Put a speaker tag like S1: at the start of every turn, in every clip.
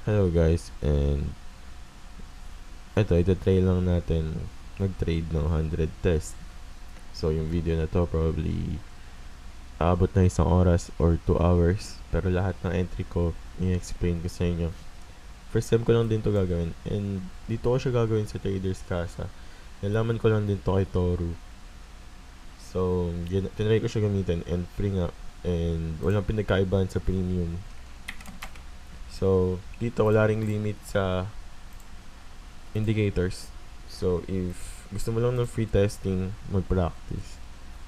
S1: Hello guys, and ito try lang natin mag-trade ng 100 test. So yung video na to probably aabot na 1 oras or 2 hours, pero lahat ng entry ko i-explain ko sa inyo. First time ko lang din to gagawin, and dito ko siya gagawin sa Traders Casa. Nalaman ko lang din to kay Toru. So tinry ko siya gamitin and free nga, and walang pinagkaibahan sa premium. So dito wala ring limit sa indicators. So, if gusto mo lang ng free testing, mag-practice,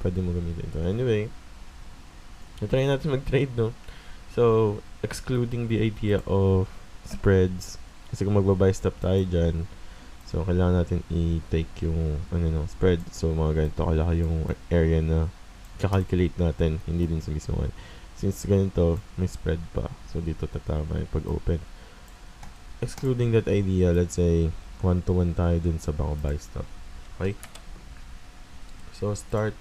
S1: pwede mo gamitin ito. Anyway, try natin mag-trade, no? So, excluding the idea of spreads, kasi kung magbabuy stop tayo dyan, so, kailangan natin i-take yung, spread. So, mga ganito, kalaki yung area na kakalculate natin, hindi din sa mismo one. Since ganito, may spread pa. So, dito tatama yung pag-open. Excluding that idea, let's say, 1-to-1 tayo dun sa baka buy stop. Okay? So, start.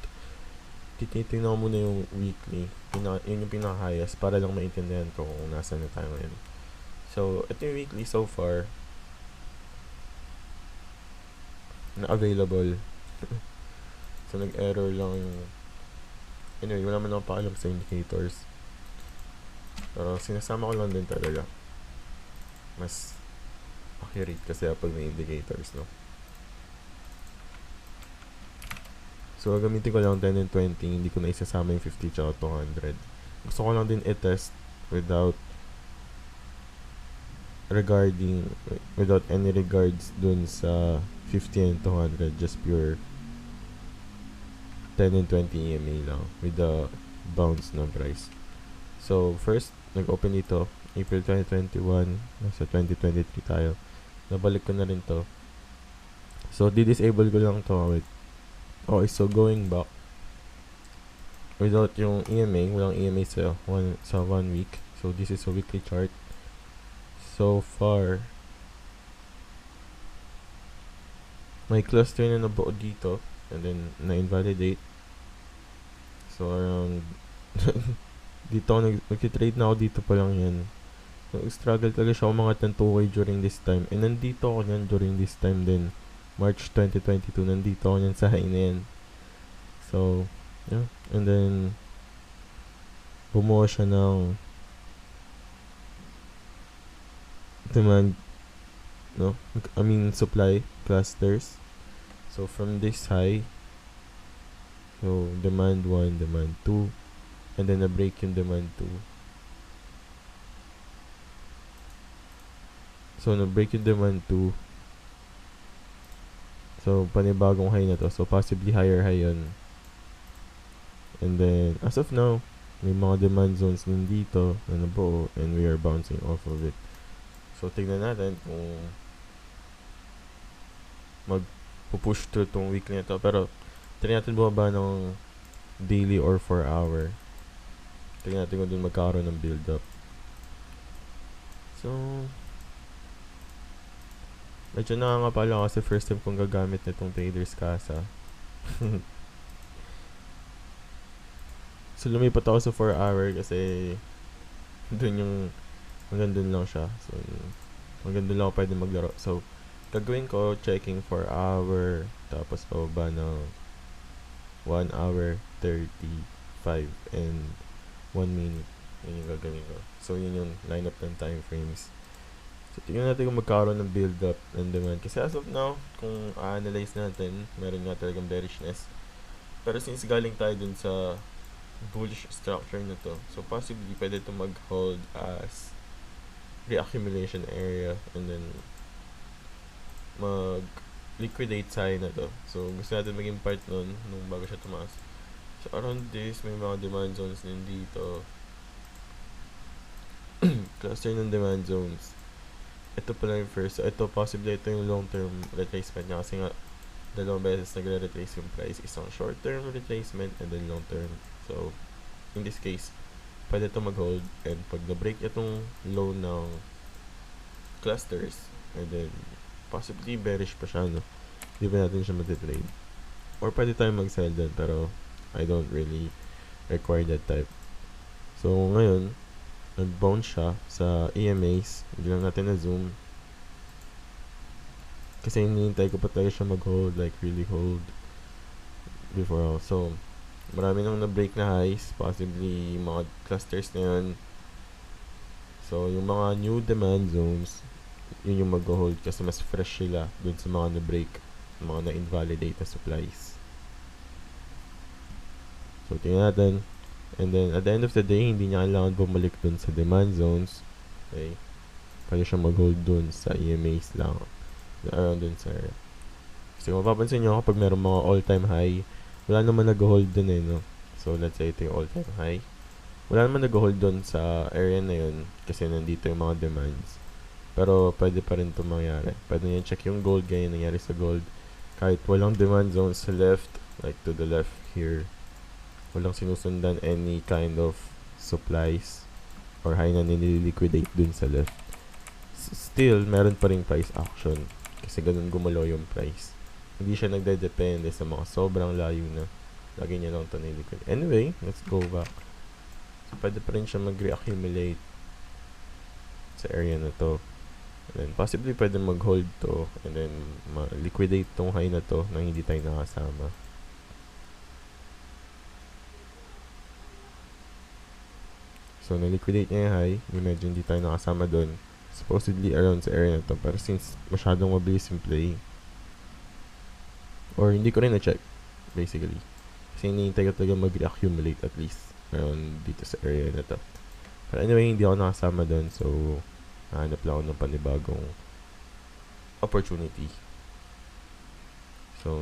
S1: Tinitingnan ko muna yung weekly. Yun yung pinaka-highest para lang maintindihan ko kung nasan na tayo ngayon. So, ito yung weekly so far na available. So, nag-error lang yung anyway, wala man ako paalam sa indicators. Pero sinasama ko lang din talaga. Mas accurate kasi pag may indicators, no? So, gamitin ko lang 10 and 20. Hindi ko na isasama yung 50 tsaka 200. Gusto ko lang din i-test without any regards dun sa 50 and 200. Just pure 10 and 20 EMA lang with the bounce ng price. So, first, nag-open ito April 2021. Nasa 2023 tayo. Nabalik ko na rin to. So, di-disable ko lang to. Wait. Okay, so going back. Without yung EMA, walang EMA sa 1 week. So, this is a weekly chart. So far, may cluster na nabuo dito. And then, na-invalidate. So, around dito nag-trade na ako dito pa lang yan. Nag-struggle talaga siya umangat ng 2K during this time. And nandito ako yan during this time din. March 2022, nandito ako yan sa high na yan. So, yeah. And then, bumuo siya ng demand, no? I mean, supply clusters. So, from this high, so, demand 1, demand 2, and then na-break yung demand 2. So, na-break yung demand 2. So, panibagong high na to. So, possibly higher high yun. And then, as of now, may mga demand zones din dito na nabuo and we are bouncing off of it. So, tignan natin kung mag-push through tong week na ito. Pero, try natin bumaba ng daily or 4 hour. Tignan natin kung dun magkaroon ng build up. So, medyo nakangapala kasi first time kong gagamit nitong Traders Casa. So, lumipat ako sa 4 hour kasi dun yung hanggang dun lang siya. So, hanggang dun lang ako pwede maglaro. So, gagawin ko, checking 4 hour, tapos pababa ng 1 hour, 35, and 1 minute. Yun yung gagawin ko. So, yun yung lineup ng time frames. So, tingnan natin kung magkaroon ng build-up and demand. Kasi as of now, kung a-analyze natin, meron nga talagang bearishness. Pero since galing tayo dun sa bullish structure na to, so possibly pwede ito mag-hold as reaccumulation area and then mag-liquidate side na to. So, gusto natin maging part nun nung bago siya tumaas. So, around this, may mga demand zones din dito. Cluster ng demand zones. Ito pala yung first. So, ito, possibly ito yung long-term retracement niya kasi nga, dalawang beses nagre-retrace yung price. Isang short-term retracement and then long-term. So, in this case, pwede ito mag-hold and pag na-break itong low ng clusters and then, possibly bearish pa siya, no? Di ba natin siya mag-trade? Or pwede tayo mag-sell din, pero I don't really require that type. So, ngayon, nag-bounce siya sa EMAs. Hindi lang natin na-zoom. Kasi hinihintay ko pa talaga siya mag-hold, like really hold before. So, marami nang na-break na highs, possibly mga clusters na yun. So, yung mga new demand zones, yun yung mag-hold kasi mas fresh sila dun sa mga na-break, mga na-invalidate na supplies. So, tingnan natin. And then, at the end of the day, hindi niya kailangan bumalik dun sa demand zones. Okay? Kaya siya mag-hold dun sa EMAs lang. Around dun sa area. Kasi mapapansin nyo kapag meron mga all-time high, wala naman nag-hold dun no? So, let's say ito yung all-time high. Wala naman nag-hold dun sa area na yun kasi nandito yung mga demands. Pero, pwede pa rin ito mangyari. Pwede nyo check yung gold, ganyan nangyari sa gold. Kahit walang demand zones sa left, like to the left here, walang sinusundan any kind of supplies or high na nililiquidate dun sa left. Still, meron pa rin price action kasi ganun gumalaw yung price. Hindi siya nagde-depende sa mga sobrang layo na lagi niya lang ito nililiquidate. Anyway, let's go back. So, pwede pa rin siya mag-reaccumulate sa area na to. And then, possibly pwede mag-hold to and then ma-liquidate tong high na to nang hindi tayo nakasama. So, na-liquidate niya yung high. Medyo hindi tayo nakasama doon. Supposedly around sa area na to. Pero since masyadong mabilis yung play, or hindi ko rin na-check, basically. Kasi hinihintay ko talaga mag-reaccumulate at least around dito sa area na to. Pero anyway, hindi ako nakasama doon. So, hanap lang ako ng panibagong opportunity. So,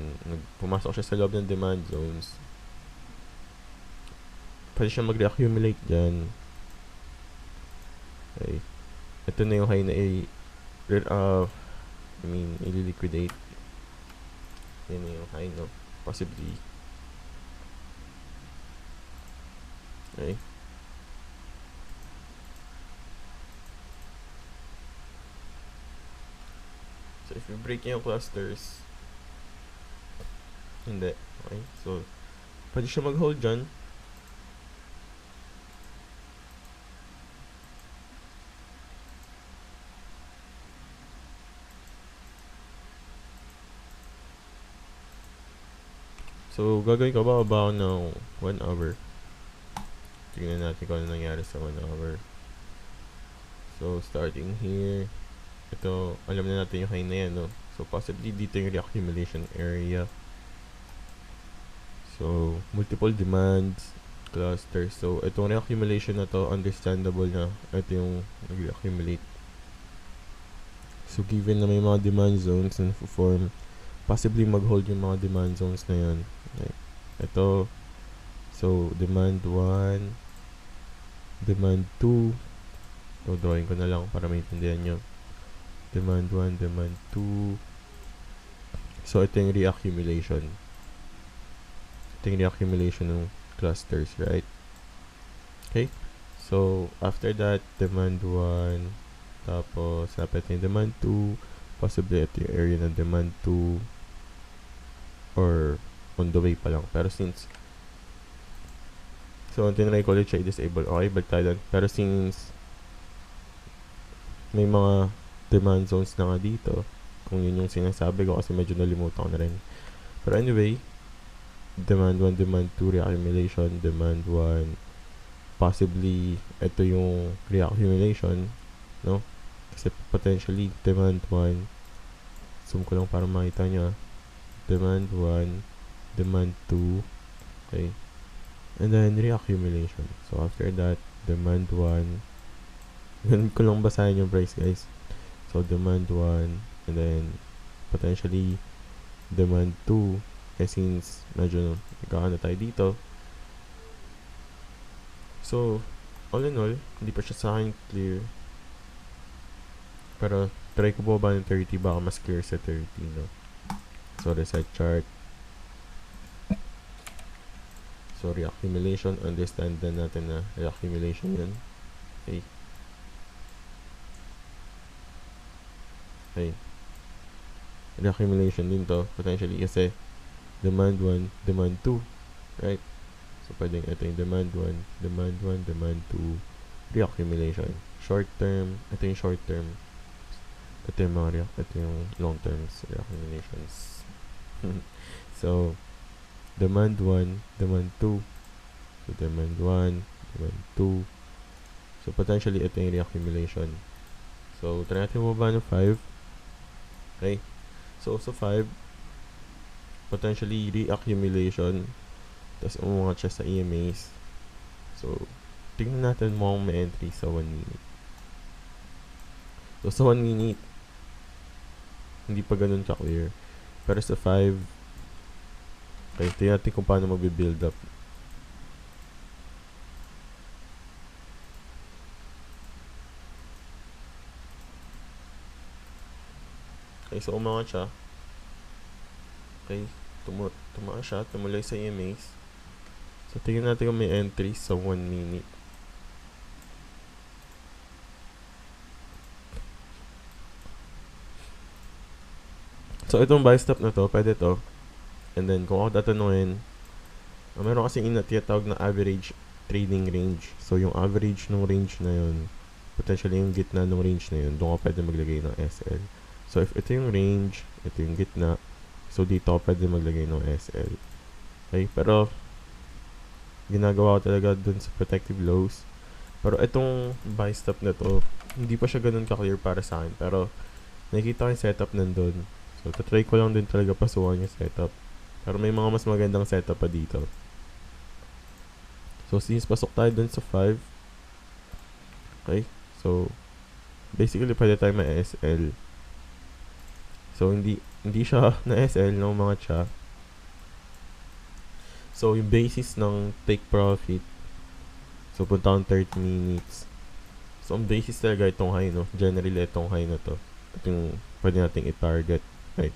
S1: pumasok siya sa loob ng demand zones. Pwede siya mag-reaccumulate dyan. Okay. Ito na yung high na i-liquidate. Yan na yung high, no? Possibly. Okay. So, if you break yung clusters, hindi. Okay. So, pwede siya mag-hold dyan. So, gagawin ko ba ako ng 1 hour? Tingnan natin kung ano nangyari sa 1 hour. So, starting here, ito, alam na natin yung high na yan, no? So, possibly dito yung reaccumulation area. So, multiple demands, clusters. So, itong reaccumulation na to, understandable na. Ito yung nag-reaccumulate. So, given na may mga demand zones na form, possibly mag-hold yung mga demand zones na yun. Okay. Ito, so, demand 1, demand 2. So, drawing ko na lang para maintindihan nyo. Demand 1, demand 2. So, ito yung reaccumulation. Ito yung reaccumulation ng clusters, right? Okay. So, after that, demand 1. Tapos, dapat yung demand 2. Possibly, ito yung area ng demand 2. Or, on the way pa lang. Pero since, so, ang tinry ko ulit siya i-disable. Okay, balik tayo doon. Pero since, may mga demand zones na nga dito, kung yun yung sinasabi ko kasi medyo nalimutan ko na rin. Pero anyway, demand 1, demand 2, reaccumulation, demand 1, possibly, ito yung reaccumulation, no? Kasi potentially, demand 1, zoom ko lang para makita nyo, demand 1, demand 2, okay, and then reaccumulation. So, after that, demand 1, ganun ko lang basahin yung price, guys. So, demand 1, and then, potentially, demand 2, since medyo nagkakana tayo dito. So, all in all, hindi pa siya sa akin clear. Pero, try ko po ba ng 30, baka mas clear sa 30, no? So, reset chart. So, reaccumulation, understand na natin na reaccumulation yun. Okay. Okay. Reaccumulation din to, potentially, kasi demand 1, demand 2, right? So, pwedeng ito yung demand 1, demand 1, demand 2, reaccumulation. Short term, ito yung short term. Ito yung ito yung long term reaccumulations. So, demand 1, demand 2. So, demand 1, demand 2. So, potentially, ito yung reaccumulation. So, try natin bumaba ng 5. Okay. So, 5, potentially reaccumulation. Tapos, umungat siya sa EMAs. So, tingnan natin mo kung may entry sa 1 minute. So, sa 1 minute, hindi pa ganun ka-clear. Pero sa 5, okay, tingnan natin kung paano mag-build up. Okay, so umangat siya. Okay, tumaas siya, tumuloy sa EMAs. So, tingnan natin kung may entry sa 1 minute. So, itong buy stop na to, pwede to. And then, kung ako tatanungin, meron kasi tinatawag na average trading range. So, yung average ng range na yun, potentially yung gitna ng range na yun, doon ka pwede maglagay ng SL. So, if ito yung range, ito yung gitna, so dito ka pwede maglagay ng SL. Okay, pero ginagawa ko talaga dun sa protective lows. Pero itong buy stop na to, hindi pa siya ganun ka-clear para sa akin. Pero nakikita ko yung setup nandun. So, tatry ko lang din talaga pasukan yung setup. Pero may mga mas magandang setup pa dito. So, since pasok tayo dun sa 5. Okay. So, basically, pwede tayo ma-SL. So, hindi siya na-SL, no, mga siya. So, yung basis ng take profit, so, punta akong 30 minutes. So, ang basis talaga itong high, no? Generally, itong high na to. Ito yung pwede nating i-target. Right?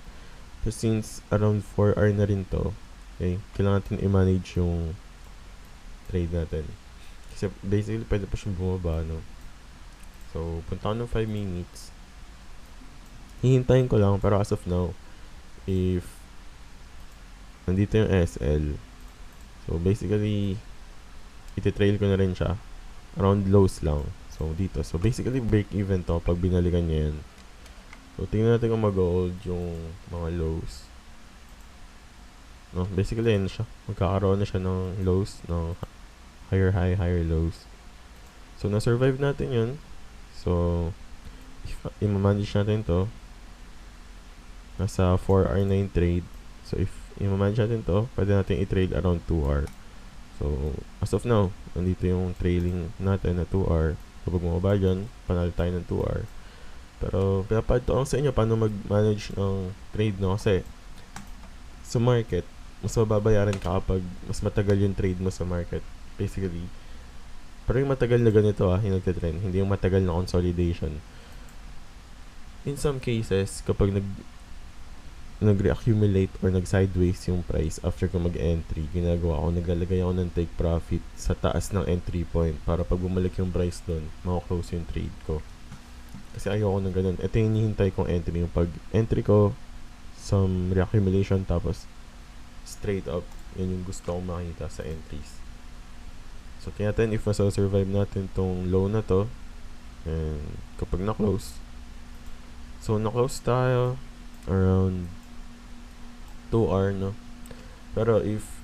S1: So, since around 4 hour na rin to, okay, kailangan natin i-manage yung trade natin. Kasi, basically, pwede pa siyang bumaba, no? So, punta ako ng 5 minutes. Hihintayin ko lang, pero as of now, if nandito yung SL, so, basically, iti-trail ko na rin siya. Around lows lang. So, dito. So, basically, break even to pag binalikan niya yan. So, tingnan natin kung mag-hold yung mga lows. No? Basically, yan siya. Magkakaroon na siya ng lows, ng higher high, higher lows. So, na-survive natin yun. So, if i-manage natin to, nasa 4 hour na yung trade. So, if i-manage natin to, pwede natin i-trade around 2 hour. So, as of now, nandito yung trailing natin na 2 hour. Kapag bumaba dyan, panalo tayo ng 2 hour. Pero, pinapahid ko sa inyo paano mag-manage ng trade, no? Kasi, sa market, mas mababayaran ka kapag mas matagal yung trade mo sa market. Basically, pero yung matagal na ganito yung nagtitrend, hindi yung matagal na consolidation. In some cases, kapag nag-reaccumulate or nag-sideways yung price after ko mag-entry, ginagawa ko, naglalagay ako ng take profit sa taas ng entry point para pag bumalik yung price doon, maka-close yung trade ko. Kasi ayoko ng ganun. Ito yung hinihintay kong entry. Yung pag-entry ko, some reaccumulation, tapos straight up, yun yung gusto kong makita sa entries. So, tingnan natin if masasurvive natin tong low na to. And kapag na-close, so na-close tayo around 2 hour, no? Pero if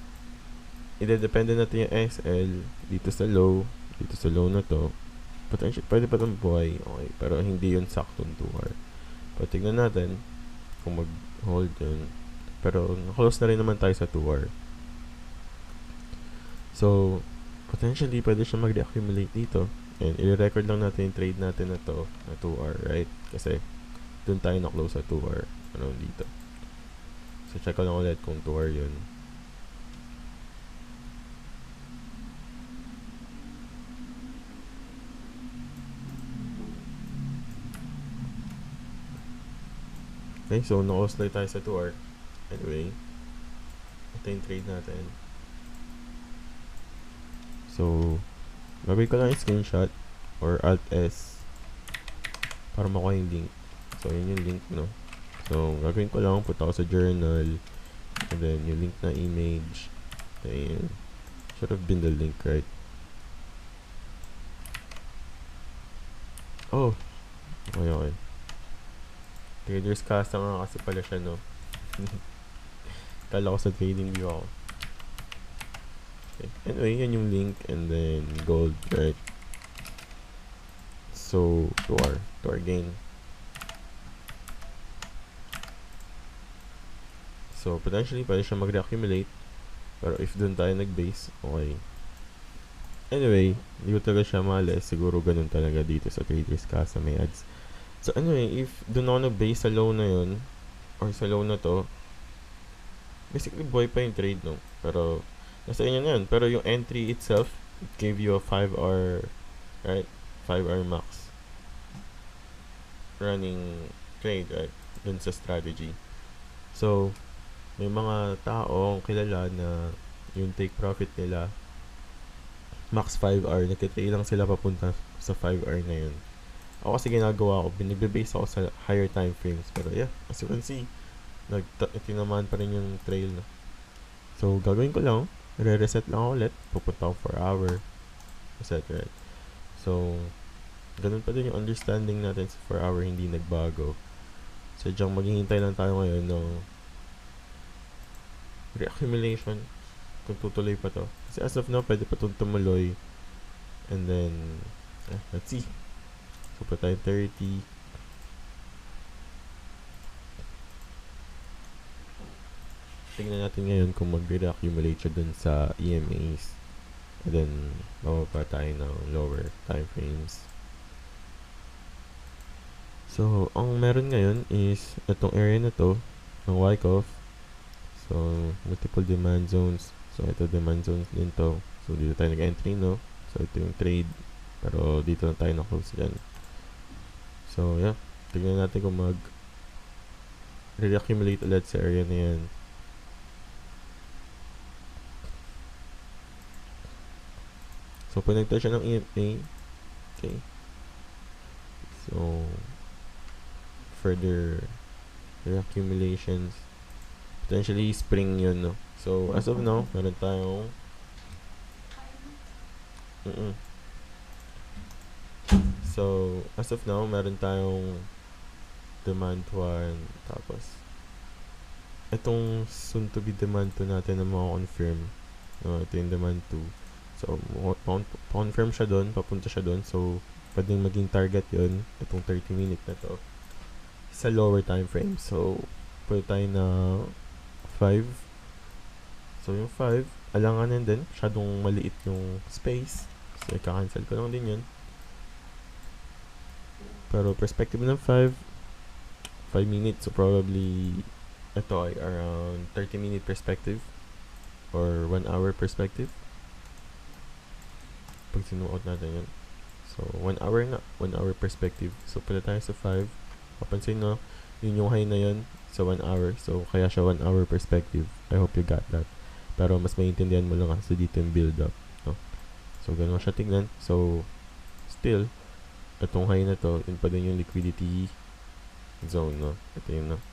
S1: ide-depende natin yung SL dito sa low na to, potentially pwede pa itong buhay, okay, pero hindi yun saktong 2 hour. Pero tignan natin kung mag-hold yun. Pero na-close na rin naman tayo sa 2 hour. So, potentially pwede siya mag-reaccumulate dito. And i-record lang natin yung trade natin na to na 2 hour, right? Kasi dun tayo na-close sa 2 hour around dito. So, check ko lang ulit kung 2 hour yun. Okay, so na-close lang tayo sa 2 hour. Anyway, ito yung trade natin. So, gagawin ko lang yung screenshot or Alt-S para makuha yung link. So, yun yung link, no? So, gagawin ko lang, punta ako sa journal, and then yung link na image, and should have been the link, right? Oh, okay, okay. Traders Casa nga kasi pala siya, no? Kala ko sa trading view ako. Okay. Anyway, yan yung link and then gold, right? So, to our gain. So, potentially, pwede siya mag-reaccumulate. Pero if dun tayo nag-base, okay. Anyway, hindi ko talaga siya maalis. Siguro ganun talaga dito sa Traders Casa may ads. So, anyway, if dun ako nag-base sa low na yun, or sa low na to, basically, buhay pa yung trade, no? Pero, nasa inyo na yun. Pero yung entry itself, it gave you a 5 hour, right? 5 hour max running trade, right? Dun sa strategy. So, may mga taong kilala na yung take profit nila max 5 hour, nagtitrade lang sila papunta sa 5 hour na yun. Ako kasi ginagawa ko, binigbe-base ako sa higher time frames. Pero yeah, as you can see, tinamaan pa rin yung trail na. So, gagawin ko lang, re-reset lang ako ulit, pupunta ako 4 hour, reset, right? So, ganun pa din yung understanding natin sa 4 hour, hindi nagbago. Sadyang maghihintay lang tayo ngayon ng reaccumulation kung tutuloy pa to. Kasi as of now, pwede pa itong tumuloy. And then, let's see. So, pa tayo 30. Tingnan natin ngayon kung mag-reaccumulate siya dun sa EMAs. And then, bababa tayo ng lower time frames. So, ang meron ngayon is itong area na to ng Wyckoff. So, multiple demand zones. So, ito demand zones din to. So, dito tayo nag-entry, no? So, ito yung trade. Pero, dito na tayo na-close dyan. So, yeah. Tignan natin kung mag-reaccumulate ulit sa area na yan. So, punagta siya ng EMA. Okay. So, further reaccumulations. Potentially, spring yun, no? So, as of now, meron tayong So, as of now, meron tayong demand 1, tapos itong soon to be demand 2 natin na maka-confirm. No, ito yung demand 2. So, confirm siya doon, papunta siya doon. So, pwedeng maging target yun, itong 30 minute na to sa lower time frame. So, pwede tayo na 5. So, yung 5, alanganin din. Masyadong maliit yung space. So, ika-cancel ko lang din yun. Pero, perspective ng 5 minutes. So, probably, ito ay around 30 minute perspective or 1 hour perspective. Pag sinuot natin yun. So, 1 hour nga. 1 hour perspective. So, pala tayo sa 5. Papansin no, yun yung high na yun sa 1 hour. So, kaya siya 1 hour perspective. I hope you got that. Pero, mas maintindihan mo lang kasi dito yung build up. No? So, ganun siya tignan. So, still, itong high na to, yun pa din yung liquidity zone, no? Ito yun, no?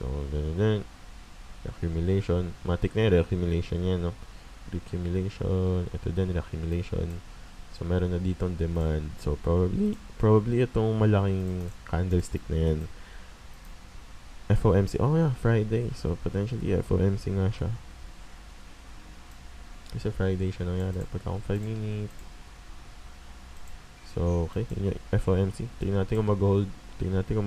S1: So, ganun din. Accumulation. Matik na yung accumulation yan, no? Accumulation. Ito din, accumulation. So, meron na ditong demand. So, probably itong malaking candlestick na yan. FOMC. Oh, yeah, Friday. So, potentially, FOMC nga siya. Kasi Friday siya nangyari. Pagka akong 5 minute. So, okay. Yun yung FOMC. Tingnan natin kung mag-hold. No? Tingnan natin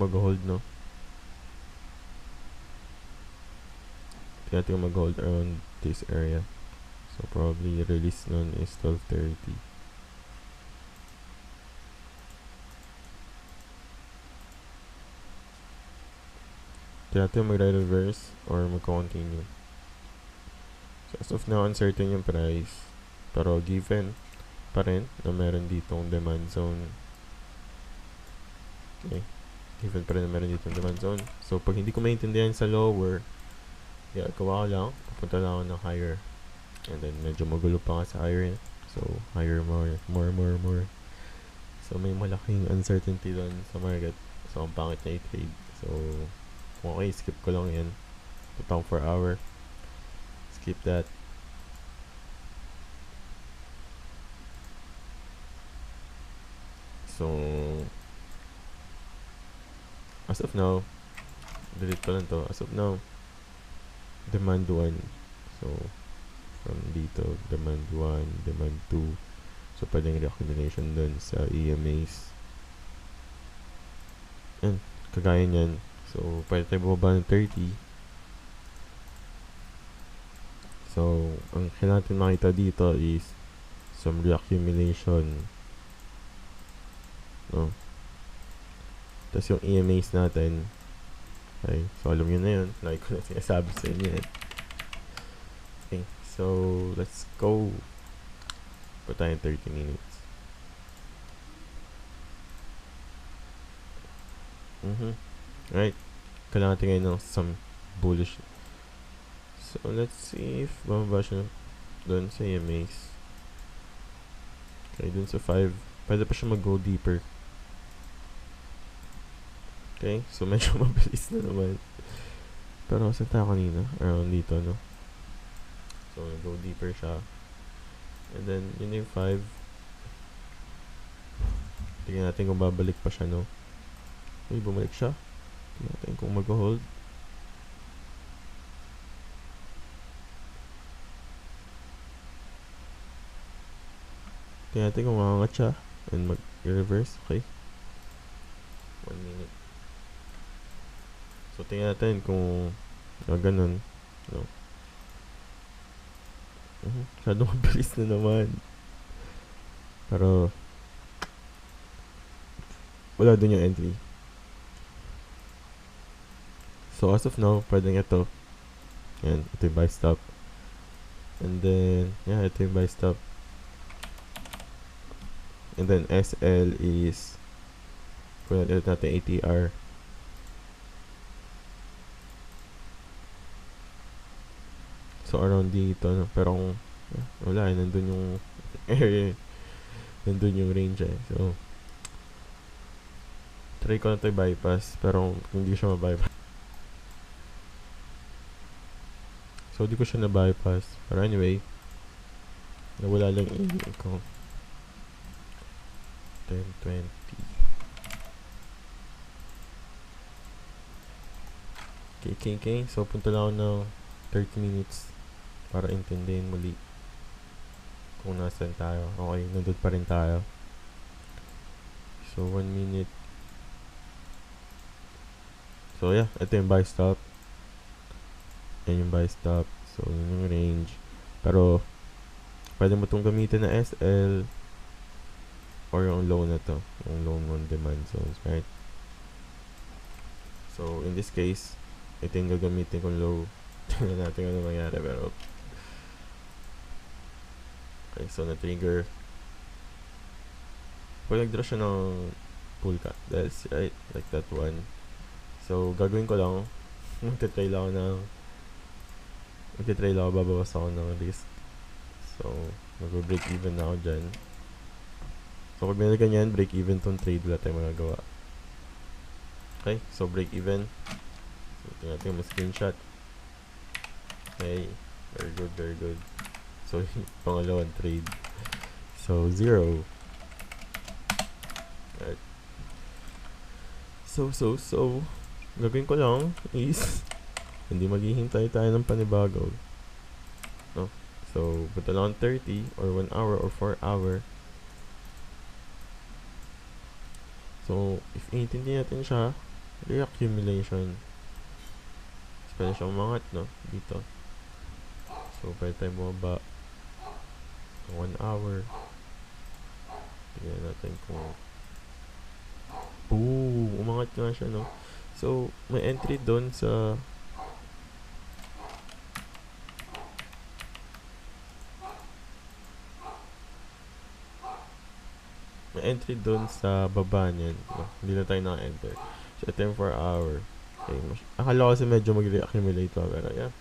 S1: kung mag-hold around this area. So, probably release nun is 12:30. Tingnan natin mag-reverse or mag-continue. So, as of now, uncertain yung price. Pero, given pa rin na meron ditong demand zone. Okay. Given pa rin na meron ditong demand zone. So, pag hindi ko maintindihan sa lower, gawa ko lang. Pupunta lang ako ng higher. And then, medyo magulo pa nga sa higher. So, higher more. So, may malaking uncertainty doon sa market. So, ang pangit na i-trade. So, okay, skip ko lang yan. Putang 4 hour. Skip that. So, as of now, delete ko lang to. As of now, demand 1. So, from dito, demand 1, demand 2. So, pwedeng reaccumulation dun sa EMAs. And, kagaya nyan. So, pwede tayo bumaba ng 30. So, ang kailangan natin makita dito is some reaccumulation. No? Tapos yung EMAs natin, okay, so alam nyo na yun. Like ko na sinasabi sa inyo yan. Okay, so let's go. Put tayo 30 minutes. Right. Kailangan natin ngayon ng some bullish. So let's see if bababa siya dun sa EMAs. Okay, dun sa 5. Pwede pa siya mag-go deeper. Okay, so medyo mabilis na naman. Pero saan tayo kanina? Around dito, no? So, go deeper siya. And then, yun yung 5. Tingnan natin kung babalik pa siya, no? Uy, bumalik siya. Tingnan natin kung mag-hold. Tingnan natin kung makangat siya. And mag-reverse, okay? 1 minute. So, tingnan natin kung ganun, no? Masyadong mabilis na naman. Pero, wala dun yung entry. So, as of now, pwedeng ito. Yan, ito yung buy stop. And then, yeah, ito yung buy stop. And then, SL is, kung natin ATR. So, around dito, no? Pero kung, wala, nandun yung area. Nandun yung range, eh. So, try ko na ito bypass. Pero, kung hindi siya ma-bypass. So, di ko siya na-bypass. Pero anyway, nawala lang yung ko. 10, 20. Okay. So, punta lang ako ng 30 minutes para intindihin muli kung nasan tayo. Okay, nandun pa rin tayo. So, 1 minute. So, yeah, ito yung buy stop. Yan yung buy stop. So, yun yung range. Pero, pwede mo itong gamitin na SL or yung low na to. Yung low on demand zones, right? So, in this case, ito yung gagamitin kong low. Tingnan natin ano mangyari, pero okay, so na-trigger. Pag nag-draw siya ng pull cut, that's right, like that one. So, gagawin ko lang, magte-try lang ako, babawas ako ng risk. So, mag-break even na ako dyan. So, pag may ganyan, break even tong trade, wala tayong magagawa. Okay, so break even. So, tingnan natin yung screenshot. Okay, very good. So, pangalawang trade. So, 0. Right. So, gagawin ko lang is hindi maghihintay tayo ng panibago. No? So, punta lang 30 or 1 hour or 4 hour. So, if inintindi natin siya, reaccumulation. Pwede siyang umangat, no? Dito. So, pwede tayo bumaba 1 hour. Tingnan natin kung boom! Umangat nga siya, no? So, may entry doon sa baba niyan, no? Hindi na tayo naka-enter. So, ito yung 4 hour. Okay, akala ko kasi medyo mag-reaccumulate pa, pero yeah.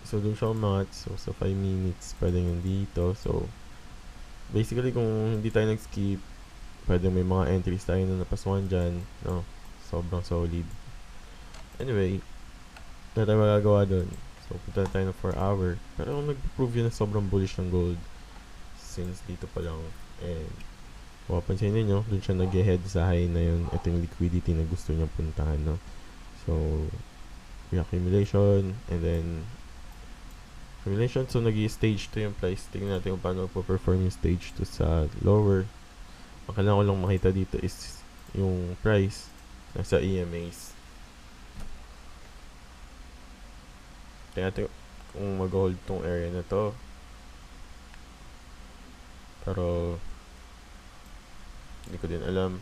S1: So, doon siya umangat. So, sa 5 minutes, pwede yung dito. So, basically, kung hindi tayo nag-skip, pwede may mga entries tayo na napasukan dyan, no? Sobrang solid. Anyway, na tayo magagawa doon. So, punta na tayo ng 4 hour. Pero nag-prove yun na sobrang bullish ng gold since dito pa lang. And, Kung mapansin ninyo, dun siya nag-head sa high na yun. Ito yung liquidity na gusto niyang puntahan, no? So, reaccumulation, and then accumulation. So, nag-stage 2 yung price. Tingnan natin kung paano po-perform yung stage 2 sa lower. Ang kailangan ko lang makita dito is yung price nasa EMAs. Tingnan natin kung mag-hold tong area na to. Pero hindi ko din alam.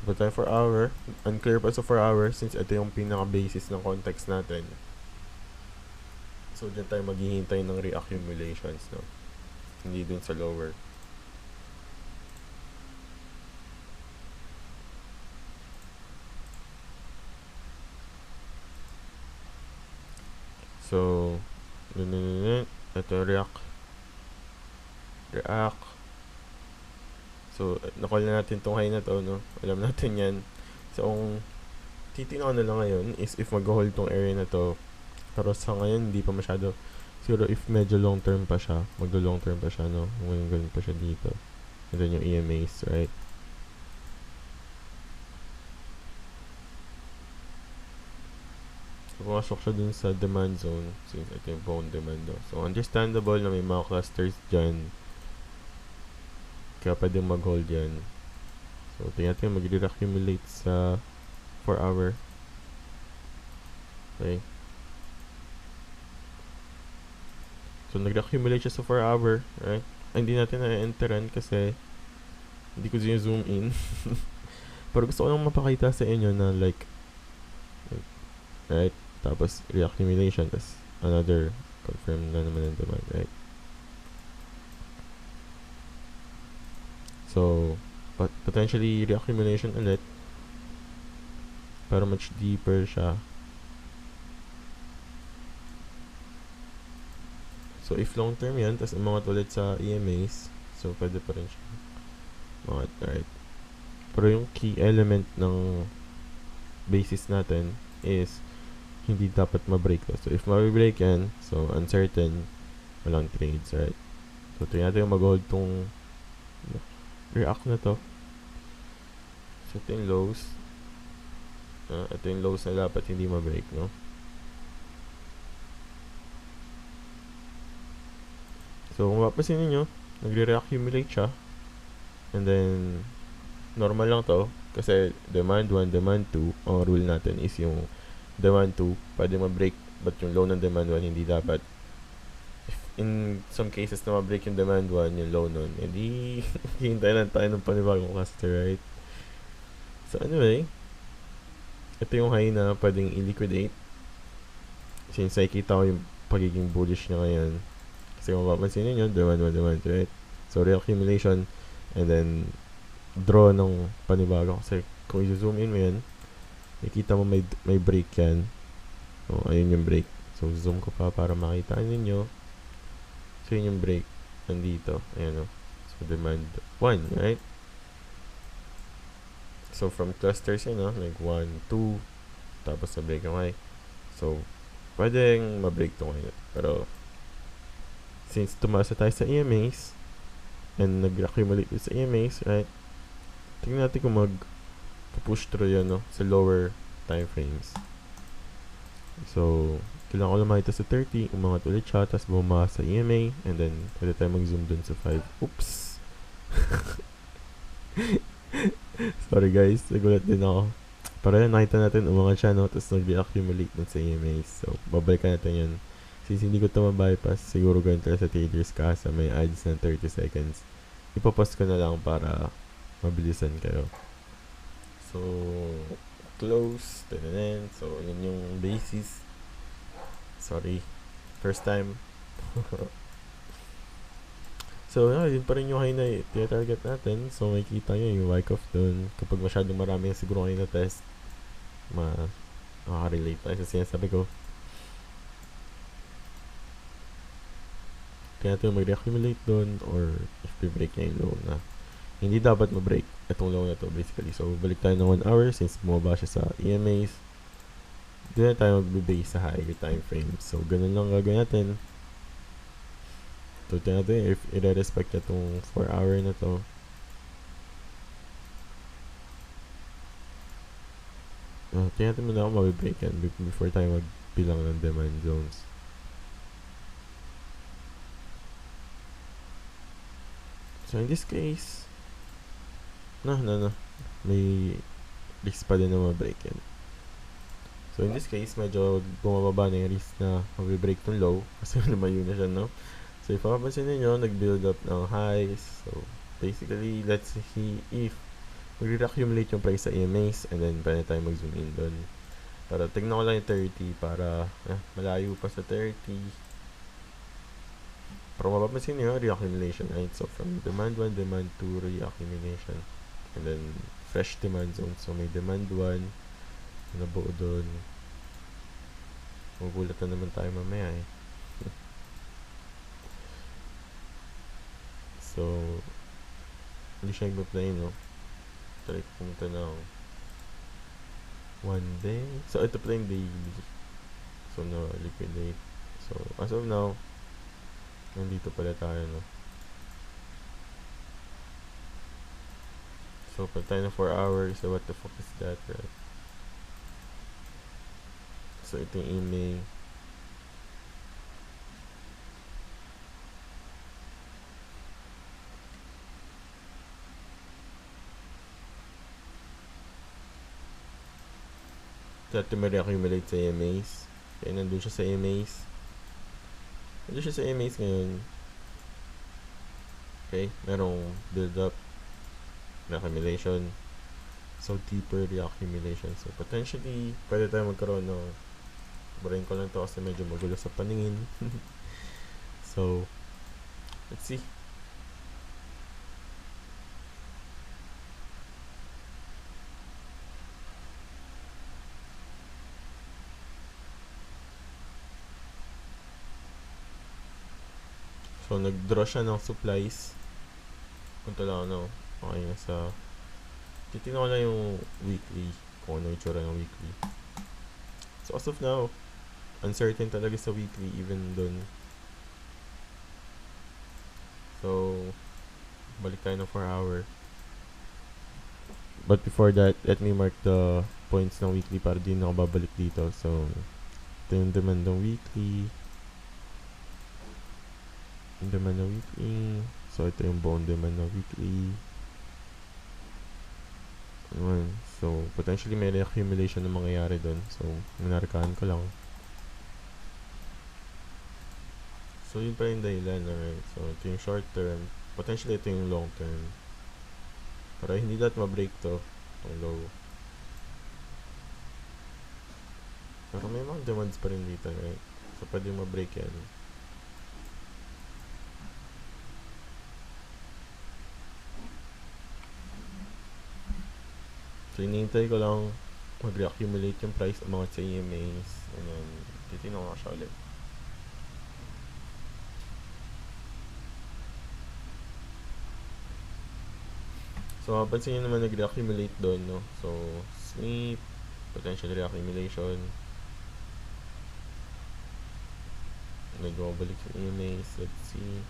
S1: So, tayo 4 hour. Unclear pa sa 4 hour since ito yung pinaka-basis ng context natin. So, dyan tayo maghihintay ng reaccumulations, no? Hindi dun sa lower. So, ito react. So, nakall na natin tong high na to, no? Alam natin yan. So, ang titignan ko na lang ngayon is if mag-hold tong area na to. Pero sa ngayon, hindi pa masyado. Siguro if medyo long term pa siya, maglo-long term pa siya, no? Ngayon ganun pa siya dito. And then yung EMAs, right? So, pumasok siya dun sa demand zone since ito yung bone demand, no? So, understandable na may mga clusters dyan. Kaya pwedeng mag-hold yan. So, tingnan natin mag-reaccumulate sa 4 hour. Okay. So, nag-accumulate siya sa 4 hour, right? Hindi natin na-enteran kasi hindi ko zoom in. Pero gusto ko lang mapakita sa inyo na like, right? Tapos, reaccumulation. Tapos, another confirm na naman ang demand, right? So, potentially reaccumulation ulit. Pero much deeper siya. So, if long term yan, tapos umangat ulit sa EMAs, so, pwede pa rin siya. Umangat, right? Pero yung key element ng basis natin is hindi dapat ma-break to. So, if ma-break yan, so, uncertain, walang trades, right? So, tingnan natin yung mag-hold tong react na to. So, ito yung lows. Ito yung lows na dapat hindi ma-break, no? So, kung mapapansin ninyo, nagre-reaccumulate siya. And then, normal lang to. Kasi, demand 1, demand 2. Ang rule natin is yung demand 2, pwede ma-break. But yung low ng demand 1, hindi dapat. If in some cases na ma-break yung demand 1, yung low nun, hindi hintay lang tayo ng panibagong cluster, right? So, anyway, ito yung high na pwedeng i-liquidate. Since nakikita ko yung pagiging bullish niya ngayon. Kasi kung mapapansin nyo, demand 1, demand 2, right? So, reaccumulation, and then, draw ng panibago. Kasi, kung i-zoom in mo yan, nakikita mo may break yan. So, ayun yung break. So, zoom ko pa para makita ninyo. So, yun yung break. Nandito. Ayan o. So, demand 1, right? So, from clusters yun, no? Like 1, 2, tapos sa break yung high. So, pwedeng ma-break to ngayon. Pero, since tumasa tayo sa EMAs, and nag-accumulate sa EMAs, right? Tingnan natin kung push through yun, no? Sa lower time frames. So, kailangan ko lang makita sa 30, umangat ulit siya, tapos bumaba sa EMA, and then, pwede tayo mag-zoom dun sa 5. Oops! Sorry guys, nagulat din ako. Pero yun, nakita natin, umangat siya, no? Tapos nag-accumulate dun sa EMA. So, babalikan natin yun. Since hindi ko ito ma-bypass, siguro ganun talaga sa traders ka sa may ads ng 30 seconds. Ipapost ko na lang para mabilisan kayo. So, close. Tananan. So, yun yung basis. Sorry. First time. So, yun pa rin yung high na tina-target natin. So, makikita nyo yung Wyckoff dun. Kapag masyadong marami yung siguro kayo na test, makaka-relate tayo sa sinasabi ko. Kaya natin mag-reaccumulate dun or if we-break niya yung low na. Hindi dapat ma-break itong low na to basically. So, balik tayo ng 1 hour since bumaba siya sa EMAs. Doon na tayo mag-base sa higher time frame. So, ganun lang gagawin natin. So, tingnan natin if i-respect niya itong 4 hour na to. Tingnan natin muna ako mabibreak yan before tayo magbilang ng demand zones. So, in this case, may risk pa din na mabreak yan. So, in this case, medyo bumababa na yung risk na mabibreak tong low kasi lumayo na siya, no? So, if mapapansin ninyo, nag-build up ng highs. So, basically, let's see if mag-reaccumulate yung price sa EMAs and then pwede tayo mag-zoom in doon. Para tignan ko lang yung 30 para malayo pa sa 30. Pero mapapansin nyo, reaccumulation, right? So, from demand 1, demand 2, reaccumulation. And then, fresh demand zone. So, may demand 1 nabuo doon. Magulat na naman tayo mamaya eh. So, hindi siya i-play, no? Try pumunta na ako. 1 day. So, ito pala yung daily. So, na-liquidate. So, as of now, nandito pala tayo, no? So, pag tayo na 4 hours, so what the fuck is that, right? So, ito yung email. Ito may reaccumulate sa EMAs. Kaya nandun siya sa EMAs. Nandun siya sa EMAs ngayon. Okay, merong build up, reaccumulation. So, deeper reaccumulation. So, potentially, pwede tayo magkaroon ng brain ko lang to kasi medyo magulo sa paningin. So, let's see. So, nag-draw siya ng supplies. Punta lang ano. Okay na sa... Titignan ko lang yung weekly. Kung ano yung tsura ng weekly. So, as of now, uncertain talaga sa weekly even dun. So, balik tayo ng 4 hour. But before that, let me mark the points ng weekly para di na ako babalik dito. So, ito yung demand ng weekly. Yung demand ng weekly. So, ito yung bone demand ng weekly. So, potentially may reaccumulation na mangyayari dun. So, minarkahan ko lang. So, yun pa yung dahilan, alright. So, ito yung short term. Potentially, ito yung long term. Para hindi lahat ma-break to. Itong low. Pero may mga demands pa rin dito, right? So, pwede ma-break yan. So, inihintay ko lang mag-reaccumulate yung price ng mga sa EMAs. And then, titignan ko siya ulit. So, mapansin nyo naman nag-reaccumulate doon, no? So, sweep, potential reaccumulation. Nag-balik yung EMAs. Let's see.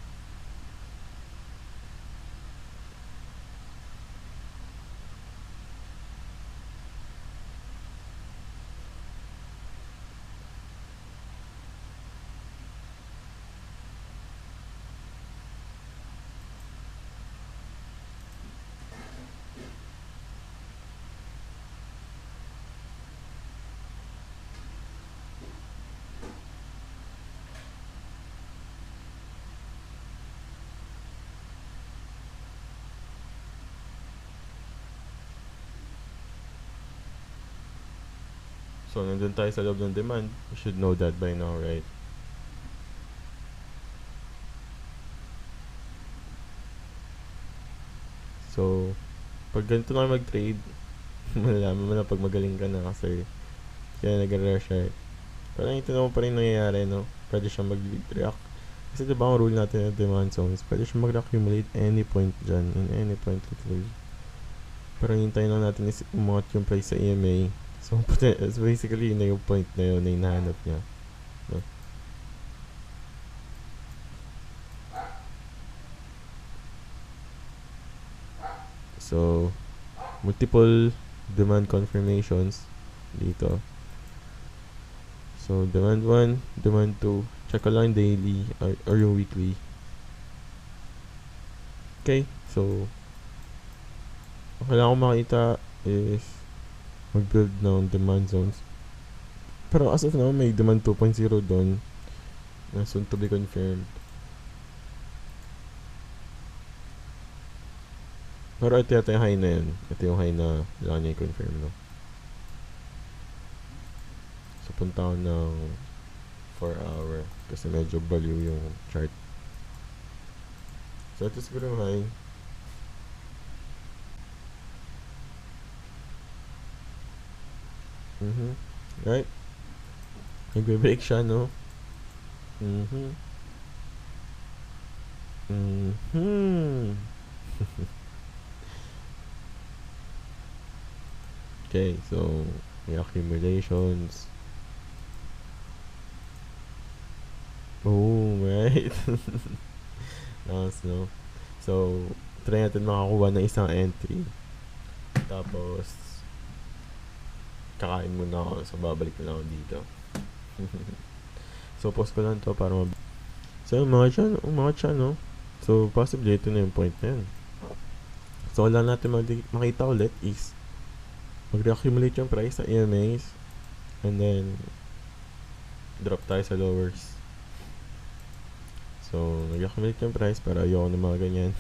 S1: So, nandun tayo sa loob ng demand. You should know that by now, right? So, pag ganito na mag-trade, malalaman mo na pag magaling ka na kasi kaya nag-rush siya. Pero ito naman pa rin nangyayari, no? Pwede siya mag-react. Kasi diba ang rule natin ng demand zones, pwede siya mag-accumulate any point dyan, in any point literally. Pero hintayin lang natin is umangat yung price sa EMA. So, basically, yun na yung point na yun na hinahanap niya. No? So, multiple demand confirmations dito. So, demand 1, demand 2. Check ko lang daily or yung weekly. Okay, so ang kailangan ko makita is mag-build ng demand zones. Pero as of now, may demand 2.0 doon na soon to be confirmed. Pero ito yata yung high na yun. Ito yung high na kailangan niya i-confirm, no? So, punta ako ng 4 hour kasi medyo value yung chart. So, ito siguro yung high. Right? Nagbe-break siya, no? Okay, so may accumulations. Oh, right. Nice, no? So, try natin makakuha ng isang entry. Tapos, kakain muna ako. So, babalik na lang ako dito. So, post ko lang to para So, mga chan, no? So, possibly, ito na yung point na yun. So, wala natin makita ulit is mag-reaccumulate yung price sa EMAs and then drop tayo sa lowers. So, nag-accumulate yung price para ayoko ng mga ganyan.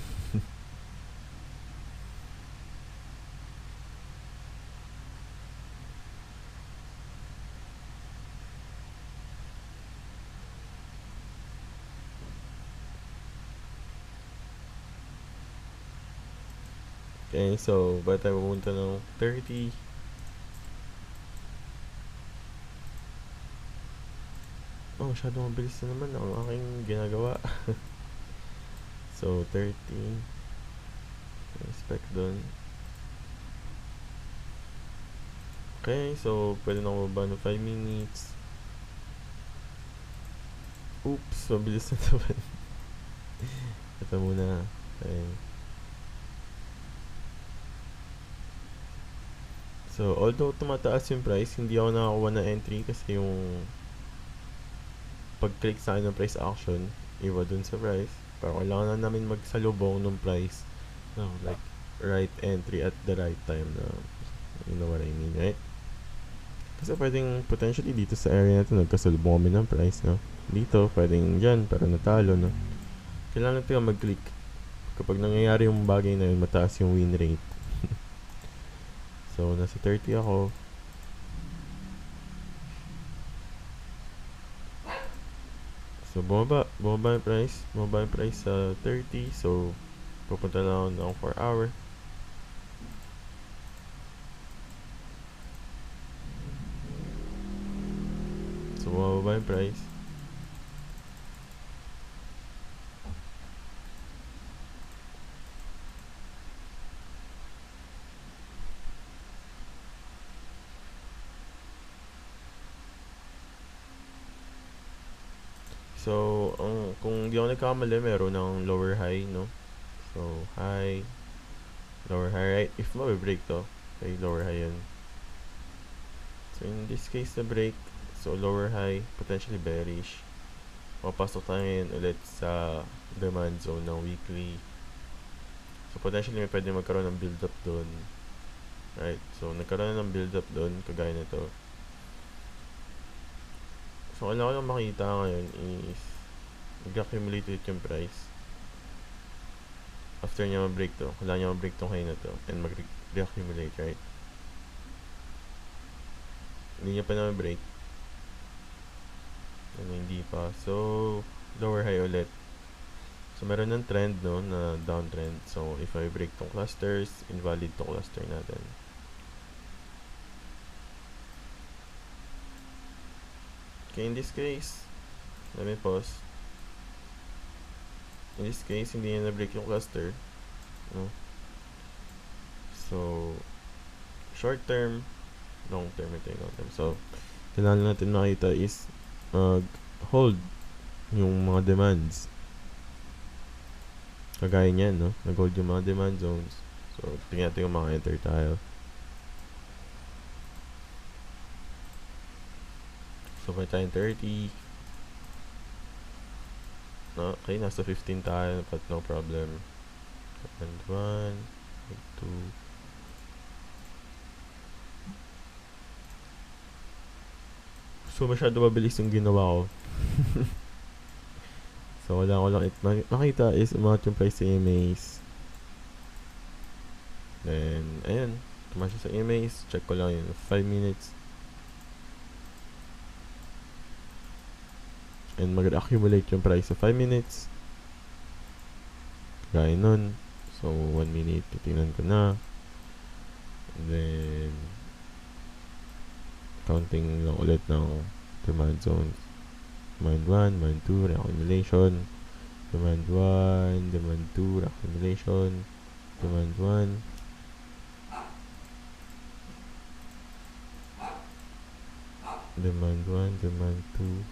S1: Okay, so, ba't tayo pumunta ng 30? Oh, masyadong mabilis na naman ang aking ginagawa. So, 30. Expect dun. Okay, so, pwede na ako ng 5 minutes. Oops, mabilis na naman. Ito muna. Okay. So, although tumataas yung price, hindi ako nakakuha ng entry kasi yung pag-click sa akin ng price action, iba dun sa price. Pero kailangan na namin magsalubong ng price. No, like, right entry at the right time na, you know what I mean, right? Kasi pwedeng potentially dito sa area na ito, nagkasalubong kami ng price, no? Dito, pwedeng dyan, pero natalo, no? Kailangan natin mag-click. Kapag nangyayari yung bagay na yun, mataas yung win rate. So, nasa 30 ako. So, bumaba yung price sa 30. So, pupunta lang ako ng 4 hour. So, bumaba yung price. So, kung di ako nagkamali, meron ng lower high, no? So, high, lower high, right? If ma-break to, okay, lower high yun. So, in this case, na break, so lower high, potentially bearish. Mapasok tayo ngayon ulit sa demand zone ng weekly. So, potentially may pwede magkaroon ng build-up doon. Right? So, nagkaroon ng build-up doon, kagaya nito. So, kailangan ko lang makita ngayon is mag-accumulate ulit yung price. After niya ma-break to, kailangan niya ma-break tong high na to and mag-reaccumulate, right? Hindi niya pa na ma-break. And hindi pa. So, lower high ulit. So, meron ng trend, no, na downtrend. So, if I break tong clusters, invalid tong cluster natin. Okay, in this case, let me pause. In this case, hindi niya na-break yung cluster. No? So, short term, long term, ito yung long term. So, kailangan natin makita is hold yung mga demands. Kagaya niyan, no? Nag-hold yung mga demand zones. So, tingnan natin yung mga enter tayo. So, may tayong 30. No, okay, nasa 15 tayo, but no problem. And 1, 2. So, masyado mabilis yung ginawa ko. So, wala ko lang makita is umangat yung price sa EMAs. Then, ayan. Tumasya sa EMAs. Check ko lang yun. 5 minutes. And mag-accumulate yung price sa 5 minutes. Gaya nun. So, 1 minute. Titingnan ko na. And then, counting lang ulit ng demand zones. Demand 1, demand 2, reaccumulation. Demand 1, demand 2, reaccumulation. Demand 1. Demand 1, demand 2.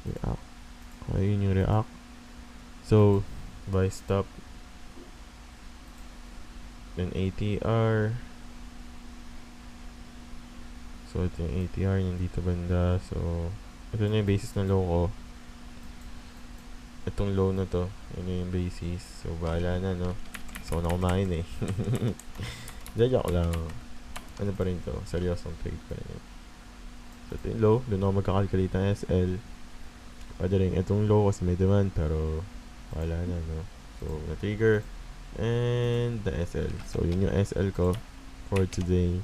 S1: React. Ayun yung react. So, buy stop. Then ATR. So, ito yung ATR yung dito banda. So, ito na yung basis ng low ko. Itong low na to. Yun yung basis. So, bahala na, no? So, na kumain eh. Joke lang. Ano pa rin to? Seryosong trade pa rin. So, ito yung low. Doon ako magkakalculate ng SL. Pwede rin itong low kasi may demand. Pero, bahala na, no? So, na-trigger. And the SL. So, yun yung SL ko for today.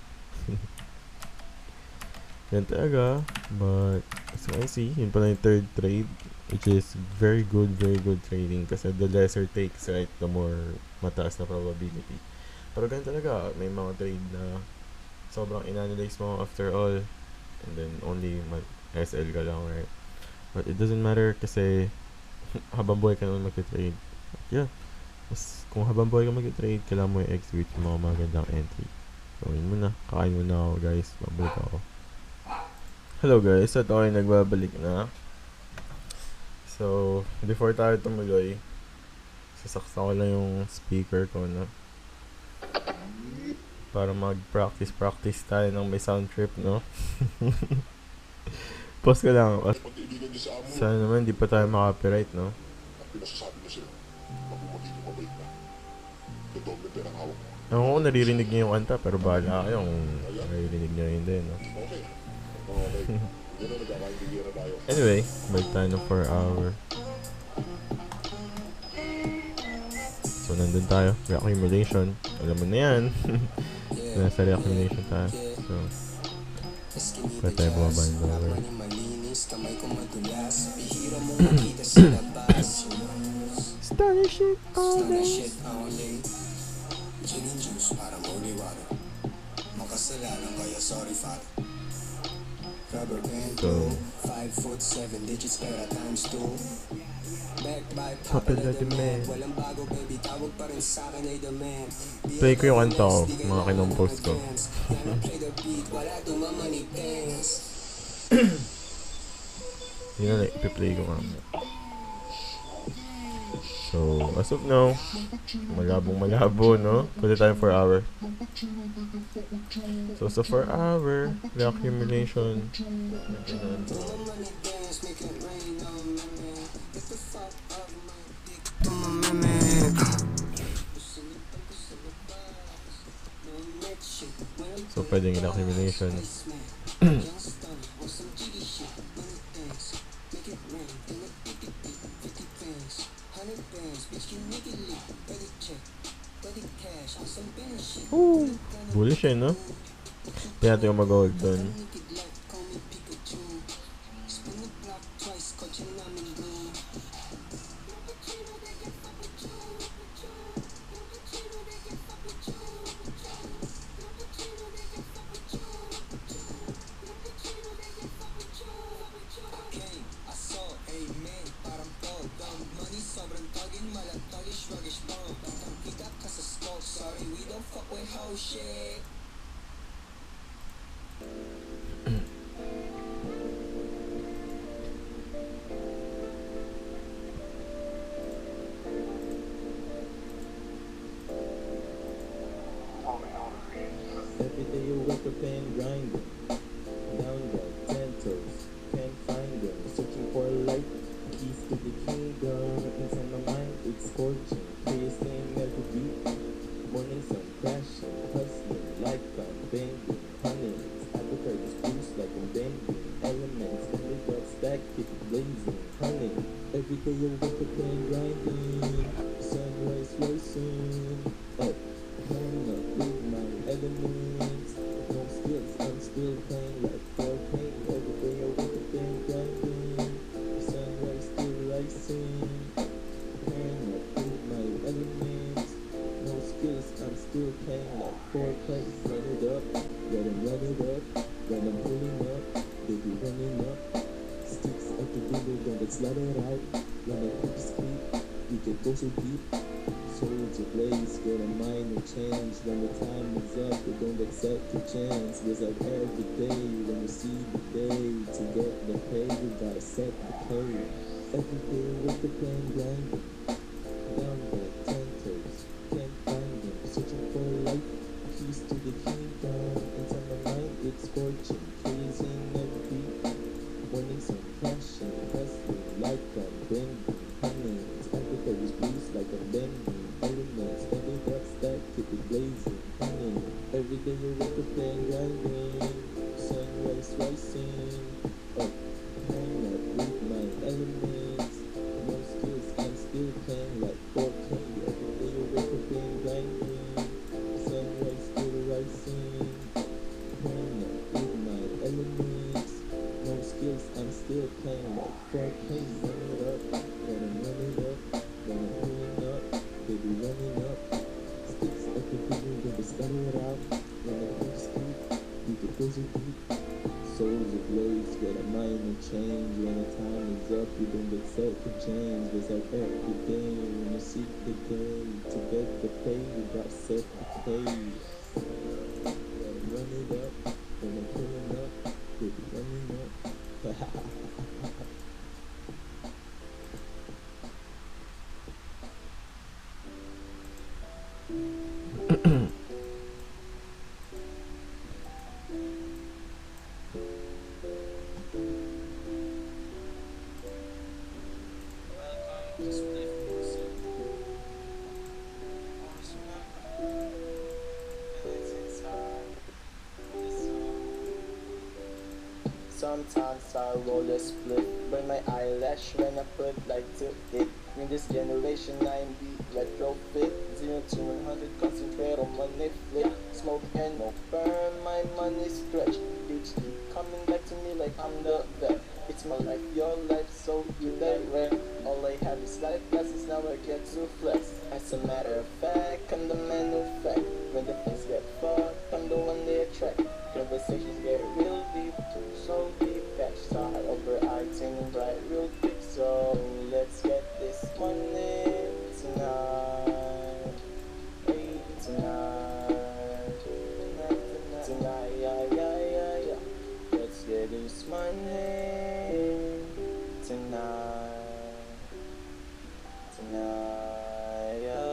S1: Yan talaga. But, so I see, yun pala yung third trade, which is very good trading kasi the lesser takes, right, the more mataas na probability. Pero ganun talaga, may mga trade na sobrang inanalyze mo after all, and then only SL ka lang, right? But it doesn't matter kasi habang buhay ka naman mag-trade. Yeah. Mas, kung habang buhay ka mag-trade, kailangan mo i-execute yung mga magandang entry. So, yun muna. Kakain muna ako, guys. Babalik ako. Hello guys, at ako ay nagbabalik na. So, before tayo tumuloy, sasaksa ko lang yung speaker ko, no? Para mag-practice tayo ng may sound trip, no? Pause ko lang. Sana naman, di pa tayo maka-copyright, no? Ako kung naririnig niyo yung kanta, pero bahala kayo kung naririnig niyo yun din, no? Anyway, balik tayo ng 4 hour. So, nandun tayo. Reaccumulation. Alam mo na yan. Nasa reaccumulation tayo. So, pwede tayo bumaba ng dollar. Starship all day. So,
S2: 5'7" digits pera times 2.
S1: popular demand. Play ko yung kanta ko, mga kinompose ko. Yun na, ipi-play ko nga. So, as of now, malabo, no? Pwede tayo 4 hour. So, sa 4 hour, reaccumulation. So, pwedeng reaccumulation. Bullish eh, no? Kaya natin yung mag-hold dun.
S3: the pen grinding, down the 10 toes, can't find them, searching for light, keys to the kingdom, inside my mind it's scorching, piercing every beat, morning sun crashing, hustling like I'm bending, honey, appetite is boost like I'm bending, elements, in the gut stack, keep it blazing, honey, every day I wake up and grinding, sunrise rising, up, hang up with my elements, no skills, I'm still playing like 4K, every day I wake up and grinding, sunrise still rising, hang up with my elements, no skills, I'm still playing like 4K, run it up, let him run it up, when I'm pulling up, baby running up, sticks at the window, don't get slaughtered out, when I keep sleep, we can go so deep, souls ablaze, get a mind to change, when the time is up, they don't accept the chance, there's like every day, when you see the day, to get the pay, you gotta set the pay, every day with the plan grinding, down the 10 toes, can't find them, searching for light, keys to the kingdom, inside my mind it's scorching, crazing every beat, morning sun crashing, hustling like I'm bending, honey's appetite is blues like I'm bending, elements, every got stack, keep it blazing, honey, every day you wake up and grinding, sunrise rising, up, hang up with my elements, no skills, I'm still playing like 4K, every day you wake up and grinding, sunrise still rising, hang up with my elements, no skills, I'm still playing like 4K, run it up, let him run it up, when I'm pulling up, baby running up, sticks at the beginning, then they scatter it out, when I keep sleep, we can go so deep, souls ablaze, get a mind to change, when the time is up, you don't get set to change, there's like every day, when you seek the day, to get the pay, you got set to pay, let him run it up, when I'm pulling up, baby running up, sometimes I roll a split, burn my eyelash when I put light to it. In this generation, I'm the retrofit. 0 to 100, concentrate on money flip. Smoke and no burn, my money stretch. Bitch keep coming back to me like I'm the vet. It's my life, your life, so you direct. All I have is life lessons, now I get to flex. As a matter of fact, I'm the man who fact. When the things get fucked, I'm the one they attract. Conversations get real deep, so deep. Catch star over acting right real quick. So let's get this money tonight. Hey, tonight. Tonight, yeah. Let's get this money tonight. Tonight, yeah.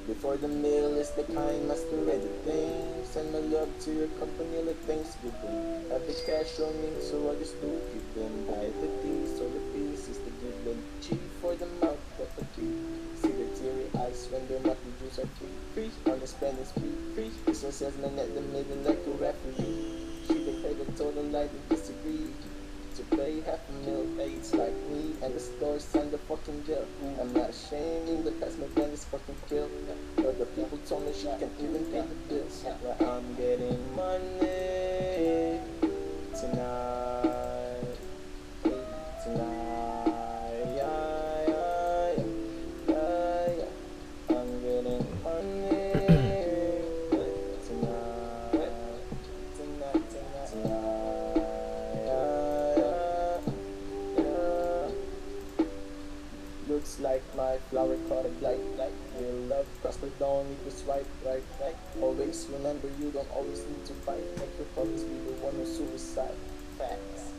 S3: Before the meal is the kind masquerade thing. Send my love to your company like Thanksgiving. Have the cash on me, so I just do give them. Buy the piece or the pieces to give them. Cheap for the mouth, but the key. See the teary eyes when they're not reduced or free. On the spend is free. This one salesman at the middle like a referee. She declared the total lie to disagree. To pay $500,000 AIDS like me, and the store signed the fucking jail. I'm not ashamed, the past my friend is fucking killed. But the people told me she can't even pay the bills. But I'm getting money tonight, tonight, yeah. I'm getting money tonight. Looks like my flower caught a blight. Real love prosper, don't need to swipe right. Always remember you don't always need to fight. Make your focus be the one who suicide. Facts.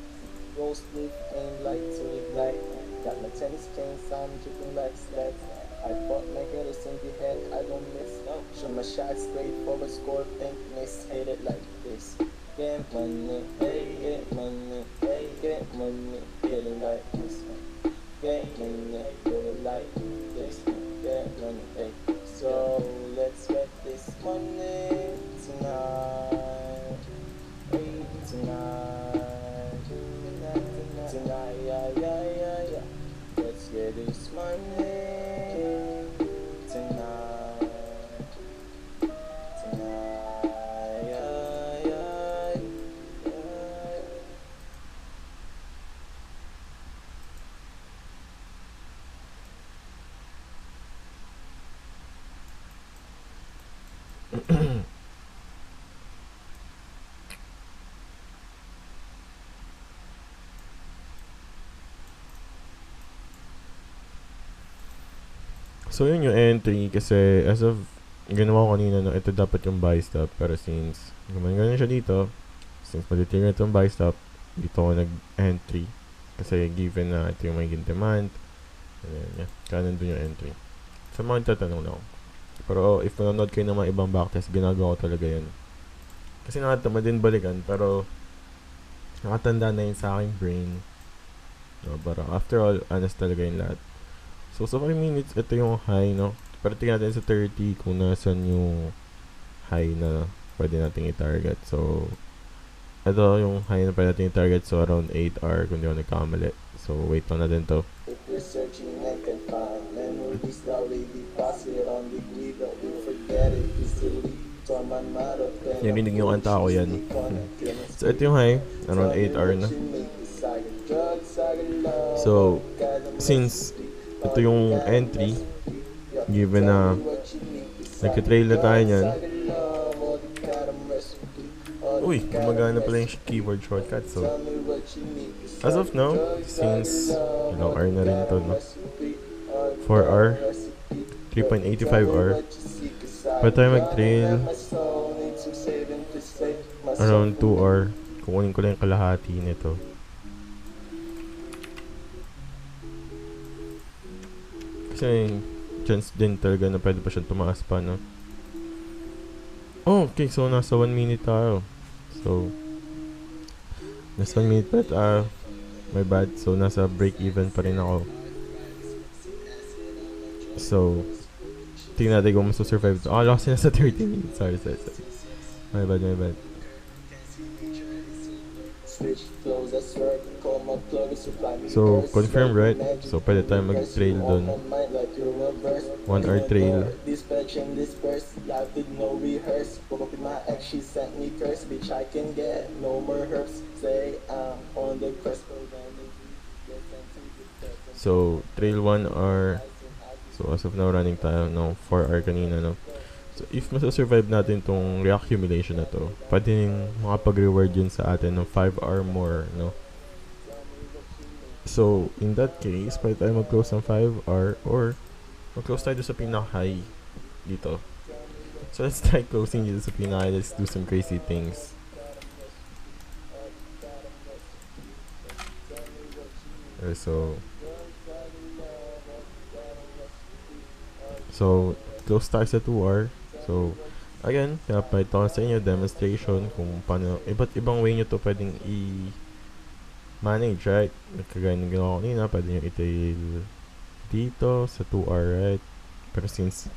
S3: Roll split, aim light to ignite. Got my tennis chains, I'm dripping like sleds. I fought my haters in the head, I don't miss no. Shoot my shot straight for a score, think miss, hate it like this. Get money, hey, get money, hey, get money, get it like this. Get money, get it like this. Get money, hey. So let's get this money tonight. Hey, tonight. Tonight, yeah. Let's get this money tonight. Tonight, yeah.
S1: So yun yung entry kasi as of ginawa ko kanina no, ito dapat yung buy stop pero since gumana siya dito, since matitigil itong buy stop, dito ko nag-entry kasi given na ito yung magiging demand, ayan, yeah, kaya nandun yung entry. Sa mga tatanong lang. Pero if manonood kayo ng mga ibang backtest, ginagawa ko talaga yun. Kasi nakatama din balikan pero nakatanda na yun sa aking brain. No, pero after all, honest talaga yung lahat. So, sa 5 minutes, ito yung high, no? Pero tingnan natin sa 30 kung nasan yung high na pwede natin i-target. So, ito yung high na pwede natin i-target. So, around 8 hour kung di ako nagkamali. So, wait lang natin to.
S3: If you're searching and can find memories that will be possible on the grid, don't you forget it easily.
S1: Narinig yung kanta ko yan. So, ito yung high. Around 8 hour na. So, since ito yung entry, given na nagka-trail na tayo nyan. Uy, gumagana pala yung keyboard shortcut. So, as of now, since ilang hour na rin ito, no? 4 hour, 3.85 hour, pwede tayo mag-trail around 2 hour. Kukunin ko lang yung kalahati nito. Kasi chance din talaga na pwede pa siyang tumaas pa, no? Oh, okay, so nasa 1 minute tayo. So, nasa 1 minute pa tayo. My bad. So, nasa break even pa rin ako. So, tingnan natin kung masasurvive ito. Oh, lost na sa 30 minutes. Sorry. My bad. So, confirm, right? So, pwede tayo mag-trail dun. 1 hour trail. So, trail 1 hour. So, as of now, running tayo ng 4 hour kanina, no? So, if masasurvive natin tong reaccumulation na to, pwede nang makapag-reward yun sa atin ng 5 or more, no? So, in that case, pwede tayo mag-close ng 5 or mag-close tayo sa pinaka-high dito. So, let's try closing dito sa pinaka-high. Let's do some crazy things. Okay, so, close tayo sa 2 hour. So, again, pinapahit ko sa inyo demonstration kung paano, iba't ibang way nyo to pwedeng i-manage, right? Kagaya ng ginawa ko kanina, pwede nyo i-tail dito sa 2 hour, right? Pero since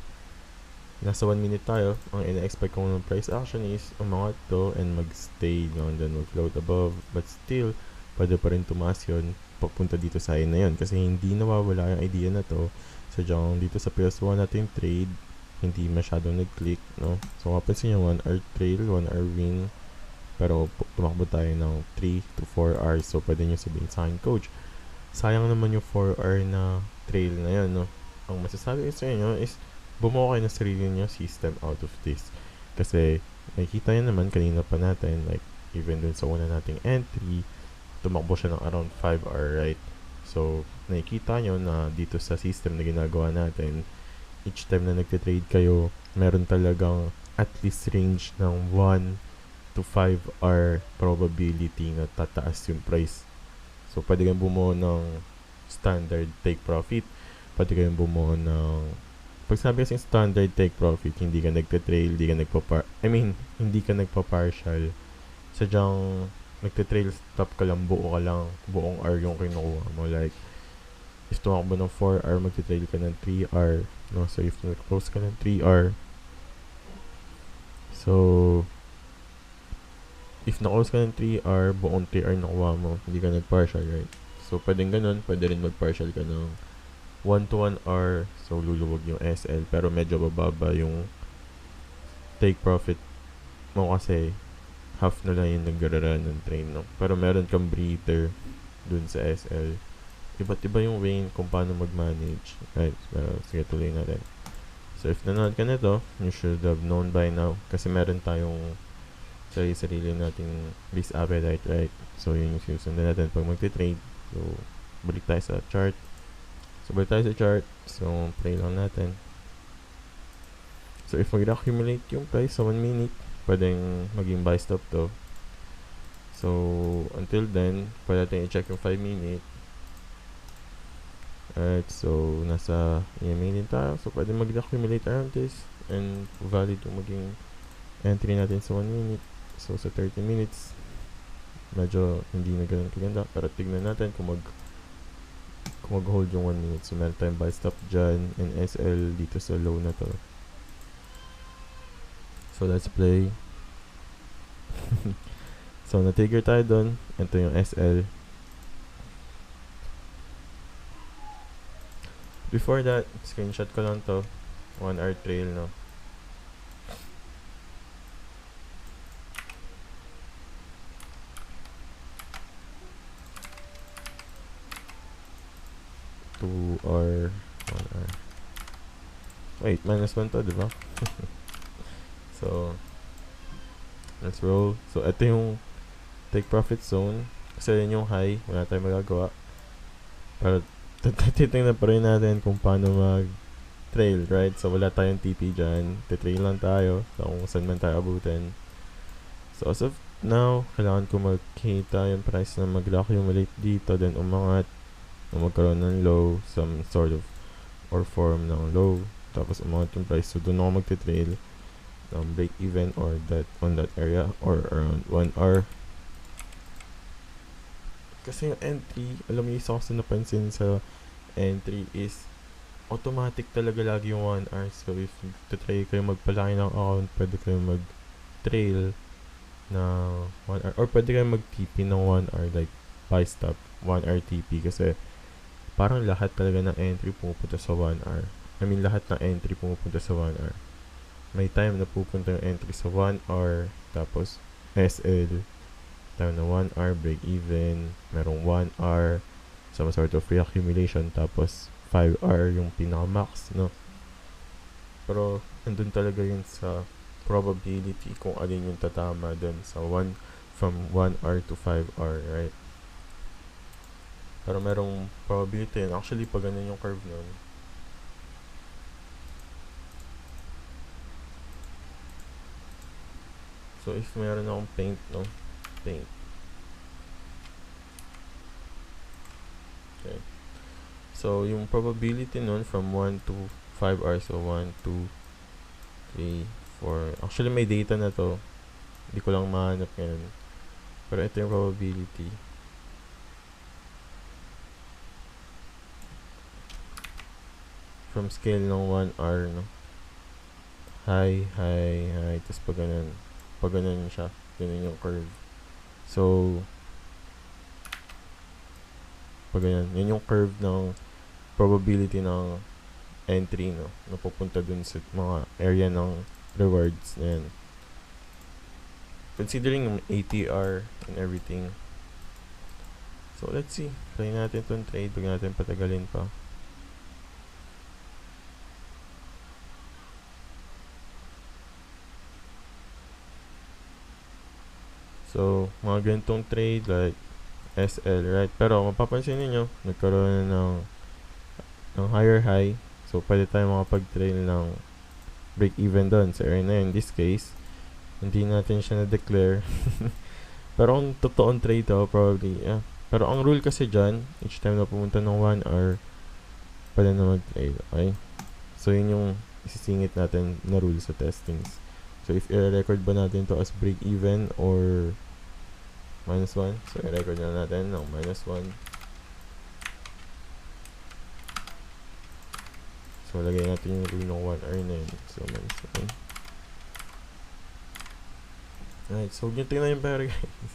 S1: nasa 1 minute tayo, ang ina-expect kong ng price action is umangat to and mag-stay, no? And then mag-float above. But still, pwede pa rin tumaas yun papunta dito sa high na yun. Kasi hindi nawawala yung idea na to. Sadyang dito sa PS1 natin trade, hindi masyadong nag-click, no? So, mapansin nyo, 1 hour trail, 1 hour win. Pero, tumakbo tayo ng 3 to 4 hours. So, pwede nyo sabihin sa akin, Coach, sayang naman yung 4 hour na trail na yan, no? Ang masasabi ko sa inyo is, bumuo kayo ng sarili nyo system out of this. Kasi, nakikita nyo naman, kanina pa natin, like, even dun sa una nating entry, tumakbo siya ng around 5 hour, right? So, nakikita nyo na dito sa system na ginagawa natin, each time na nagtitrade kayo, meron talagang at least range ng 1 to 5 hour probability na tataas yung price. So, pwede kang bumuo ng standard take profit. pwede kayong bumuo ng, pag sabi kasing standard take profit, hindi ka nagte-trail, hindi ka nagpa-partial. Sadyang nagte-trail stop ka lang, buong hour yung kinukuha mo. Like, if tumakbo ng 4 hour, magte-trail ka ng 3 hour. No? So, if nag-close ka ng 3 hour, so, if na-close ka ng 3 hour, buong 3 hour nakuha mo, hindi ka nag-partial, right? So, pwedeng ganun, pwede rin mag-partial ka ng 1 to 1 hour, so luluwag yung SL, pero medyo bababa yung take profit mo kasi half na lang yung nag-run ng train, no? Pero meron kang breather dun sa SL. Iba't iba yung way kung paano mag-manage. Right, pero sige, tuloy natin. So, if nanood ka nito, you should have known by now kasi meron tayong sarili nating risk appetite, right? So, yun yung sinusundan natin pag magti-trade. So, balik tayo sa chart. So, play lang natin. So, if mag-accumulate yung price sa 1 minute, pwedeng maging buy stop to. So, until then, pwede natin i-check yung 5 minute. Alright, so, nasa EMA din tayo. So, pwede mag-accumulate around this. And, valid yung maging entry natin sa 1 minute. So, sa 30 minutes, medyo hindi na ganun kaganda. Pero tignan natin kung mag-hold yung 1 minute. So, meron tayong buy stop dyan and SL dito sa low na to. So, let's play. So, na-trigger tayo dun. Ito yung SL. Before that, screenshot ko lang to. 1 hour trail, no? Or 1 hour. Wait, -1 to, diba? So, let's roll. So, ito yung take profit zone. Kasi yun yung high. Wala tayong magagawa. Pero, titingnan pa rin natin kung paano mag-trail, right? So, wala tayong TP dyan. Titrail lang tayo. So, kung saan man tayo abutin. So, as of now, kailangan ko magkita yung price na mag-accumulate dito. Then, umangat. Magkaroon ng low, some sort of or form ng low, tapos umangat yung price. So doon ako magte-trail break even or that on that area or around 1 hour. Kasi yung entry, alam mo, isa ko sa napansin sa entry is automatic talaga lagi yung 1 hour. So if try kayo magpalaki ng account, pwede kayo mag-trail na 1 hour or pwede kayo mag-TP ng 1 hour, like buy stop 1 hour TP kasi parang lahat talaga ng entry pumupunta sa 1 hour. Lahat ng entry pumupunta sa 1 hour. May time na pupunta yung entry sa 1 hour, tapos SL, time na 1 hour, break even, merong 1 hour, some sort of re-accumulation, tapos 5 hour yung pinaka-max, no? Pero, andun talaga yun sa probability kung alin yung tatama dun sa from 1 hour to 5 hour, right? Pero merong probability yun. Actually, pag ganun yung curve nun, so if meron akong paint, no? Paint. Okay. So, yung probability nun from 1 to 5 hours. So, 1, 2, 3, 4. Actually, may data na to. Hindi ko lang mahanap ngayon. Pero ito yung probability. From scale ng 1 hour, no? High. Tapos pag ganun siya. Ganun yung curve. So, pag ganun. Yan yung curve ng probability ng entry, no? Napupunta dun sa mga area ng rewards na yan. Considering yung ATR and everything. So, let's see. Try natin itong trade. Huwag natin patagalin pa. So, mga ganitong trade like SL, right? Pero mapapansin niyo nagkaroon ng higher high. So, pwede tayo makapag-trail ng break even doon sa area na yun. In this case, hindi natin siya na-declare. Pero kung totoong trade daw, probably, yeah. Pero ang rule kasi dyan, each time na pumunta ng 1 hour, pala na mag-trade, okay? So, yun yung isisingit natin na rule sa testings. So, if i-record ba natin to as break-even or -1, so i-record na natin ng -1. So, lagay natin yung rule ng 1 hour na yun. So, -1. Alright, so, huwag nyo tingnan yung pera, guys.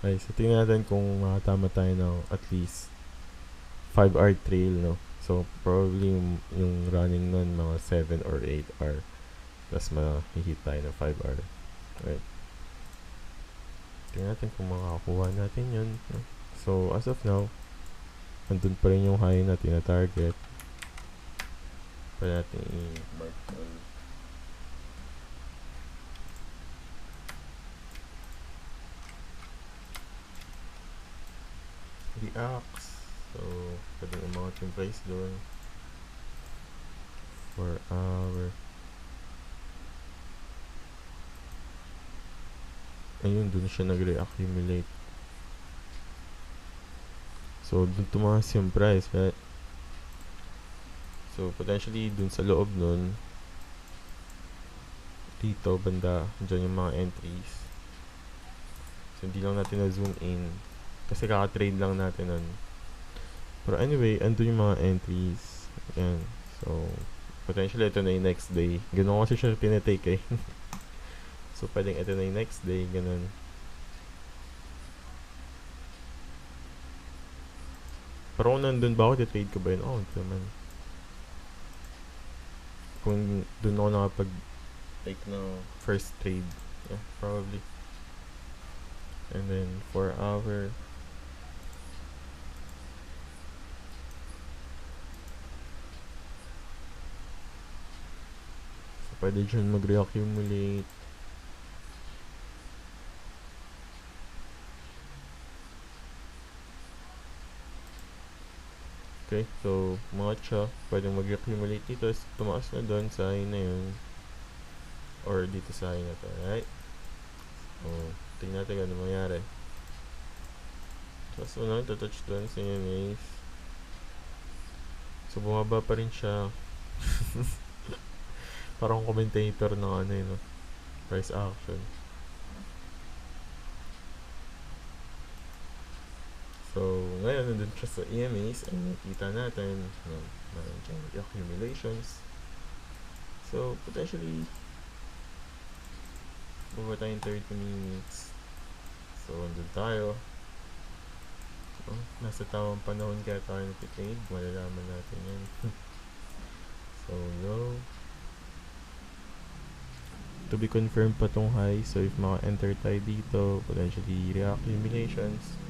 S1: Okay, so tingnan natin kung makatama tayo ng at least 5-hour trail, no? So, probably yung running nun, mga 7 or 8 hour. Tapos, mahihit tayo ng 5 hour. Alright. Tingnan natin kung makakakuha natin yun, no? So, as of now, andun pa rin yung high natin na target. Pa natin i-mark on. The axe. So, pwedeng umangat yung price doon. For our ayun, dun siya nag-re-accumulate. So, dun tumaas yung price, right? So, potentially, dun sa loob nun, dito, banda, dyan yung mga entries. So, hindi lang natin na-zoom in. Kasi kaka-trade lang natin nun. Pero anyway, andun yung mga entries. Ayan. So, potentially, ito na yung next day. Ganun kasi siya tinetake eh. So, pwedeng ito na yung next day, ganun. Pero kung nandun ba ako, titrade ko ba yun? Oh, ito naman. Kung dun ako nakapag-take ng first trade. Yeah, probably. And then, 4 hour. So, pwede dyan mag-reaccumulate. Okay, so mga siya, pwedeng mag-accumulate dito, tumaas na doon sa high na yun, or dito sa high na to, right? So, tingnan natin ano mangyari. Tapos ano, touch doon sa EMAs. So, bumaba pa rin siya. Parang commentator ng ano yun, no? Price action. So, ngayon, nandun siya sa EMAs, ay nakita natin, meron siyang accumulations. So, potentially, baba tayong 30 minutes. So, nandun tayo. So, nasa tamang panahon kaya tayo nag-trade. Malalaman natin yan. So, low. To be confirmed pa tong high. So, if maka-enter tayo dito, potentially reaccumulations.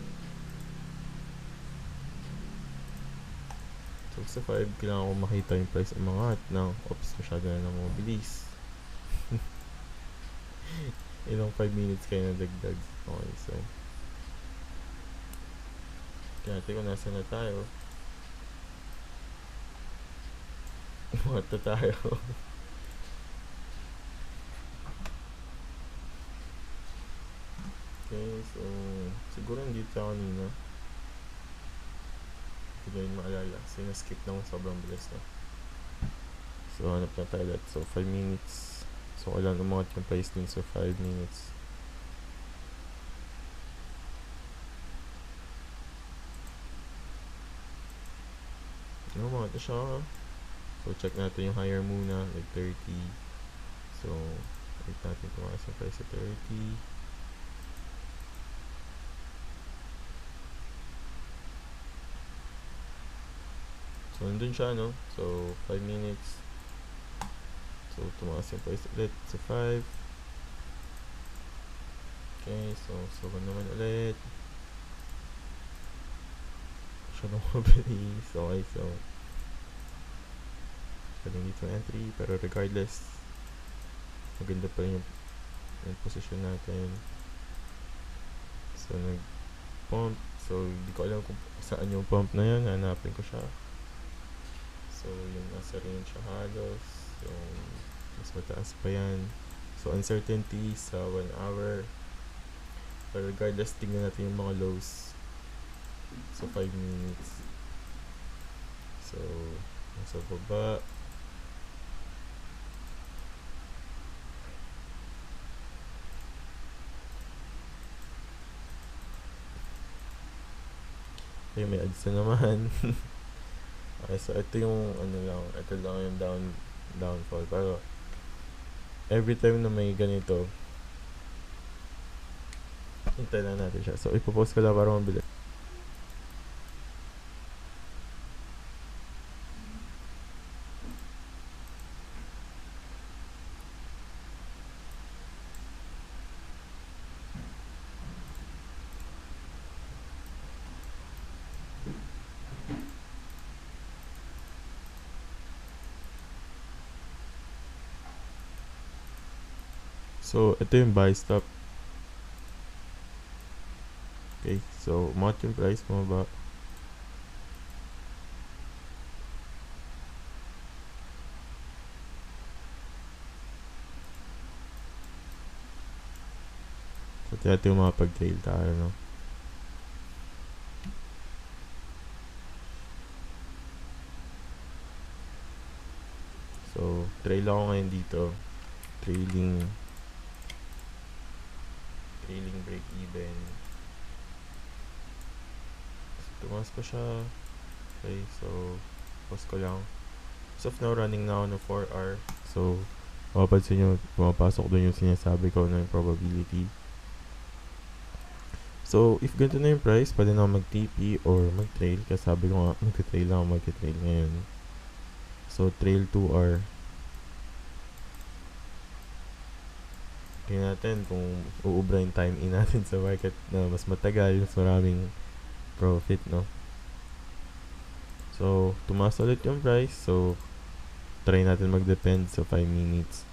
S1: So, sa 5, kailangan ko makita yung price umangat ng oops, masyado na ng mabilis. Ilang 5 minutes kayo na dagdag. Okay, so kaya natin kung nasa na tayo. Umangat na tayo. Okay, so siguro hindi tayo kanina. Hindi ko yun maalala kasi na-skip na sobrang bilis na. So, hanap na tayo ulit. So, 5 minutes. So, kailangan umangat yung price dun sa 5 minutes. Umangat na siya. So, check natin yung higher muna. Like 30. So, wait natin tumakas yung price sa 30. So, nandun siya, no? So, 5 minutes. So, tumakas yung price ulit sa 5. Okay, so naman ulit. Siya nang mabilis. Okay, so pwedeng dito entry, pero regardless, maganda pa rin yung position natin. So, nag-pump. So, hindi ko alam kung saan yung pump na yun. Hanapin ko siya. So, yung nasa range siya halos. So, mas mataas pa yan. So, uncertainty sa 1 hour. But regardless, tingnan natin yung mga lows. So, 5 minutes. So, So, nasa baba. Okay, may ads na naman. Okay, so ito yung ito lang yung downfall. Pero, every time na may ganito, hintay lang natin siya. So, ipopost ko lang para mabilis. So, ito yung buy stop. Okay, so, umangat yung price, bumaba. So, ito yung mga pag-trail tayo, no? So, trail ako ngayon dito. Trailing break even. So, tumas ko siya. Okay, so, pause ko lang. So, now running na ako ng 4R. So, mapapansin nyo, pumapasok doon yung sinasabi ko na yung probability. So, if ganito na yung price, pwede na ako mag-TP or mag-trail. Kasi sabi ko nga, mag-trail lang ako mag-trail ngayon. So, trail 2R. Tingnan natin kung uubra yung time in natin sa market na mas matagal, mas maraming profit, no? So, tumaas ulit yung price. So, try natin mag-depend sa 5 minutes.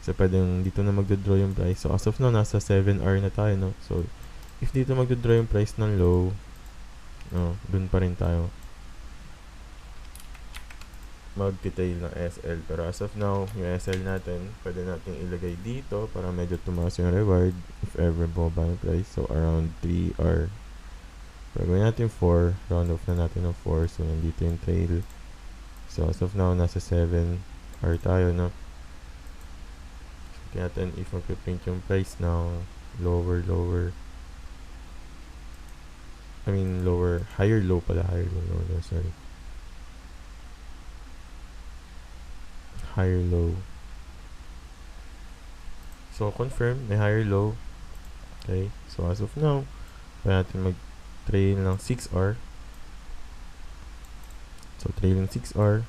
S1: So, pwedeng dito na magdodraw yung price. So, as of now, nasa 7R na tayo, no? So, if dito magdodraw yung price ng low, no, dun pa rin tayo mag-detail ng SL. Pero as of now, yung SL natin, pwede natin ilagay dito para medyo tumaas yung reward if ever bumaba yung price. So, around 3R. Pero gawin natin 4. Round off na natin ng 4. So, nandito yung trail. So, as of now, nasa 7R tayo, no? So, tingnan natin if mag-print yung price now. Lower. I mean, lower. Higher low pala. Lower, sorry. Higher low. So, confirm, may higher low. Okay, so as of now, pwede natin mag-trail ng 6R. So, trail ng 6R.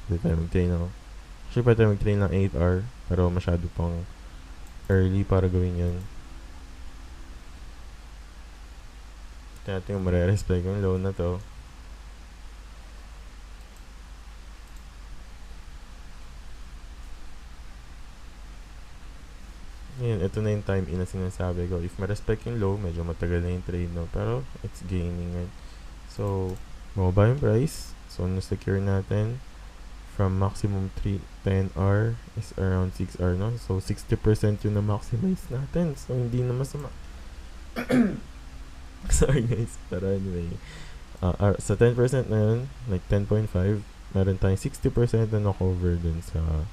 S1: Pwede tayo mag-trail ng, actually, pwede tayo mag-trail ng 8R, pero masyado pang early para gawin yun. Kaya natin yung marerespect yung low na to. Ngayon, ito na yung time in na sinasabi ko. If ma-respect yung low, medyo matagal na yung trade, no? Pero, it's gaining, right? So, bumaba yung price. So, na-secure natin from maximum 10R is around 6R, no? So, 60% yung na-maximize natin. So, hindi na masama. Sorry, guys. Pero anyway, sa 10% na yun, like 10.5, meron tayong 60% na na-cover dun sa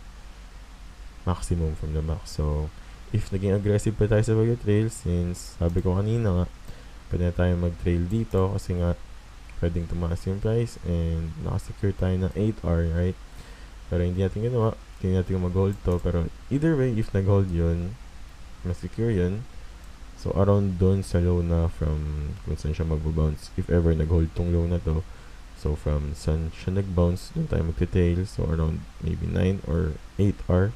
S1: maximum from the max. So, if naging aggressive pa tayo sa pag-trail, since sabi ko kanina nga, pwede na tayo mag-trail dito kasi nga pwedeng tumaas yung price and nakasecure tayo ng 8R, right? Pero hindi natin ginawa, hindi natin mag-hold to. Pero either way, if nag-hold yun, ma-secure yun. So, around doon sa low na from kung saan siya mag-bounce. If ever nag-hold tong low na to, so from saan siya nag-bounce, doon tayo mag-tail. So, around maybe 9 or 8R.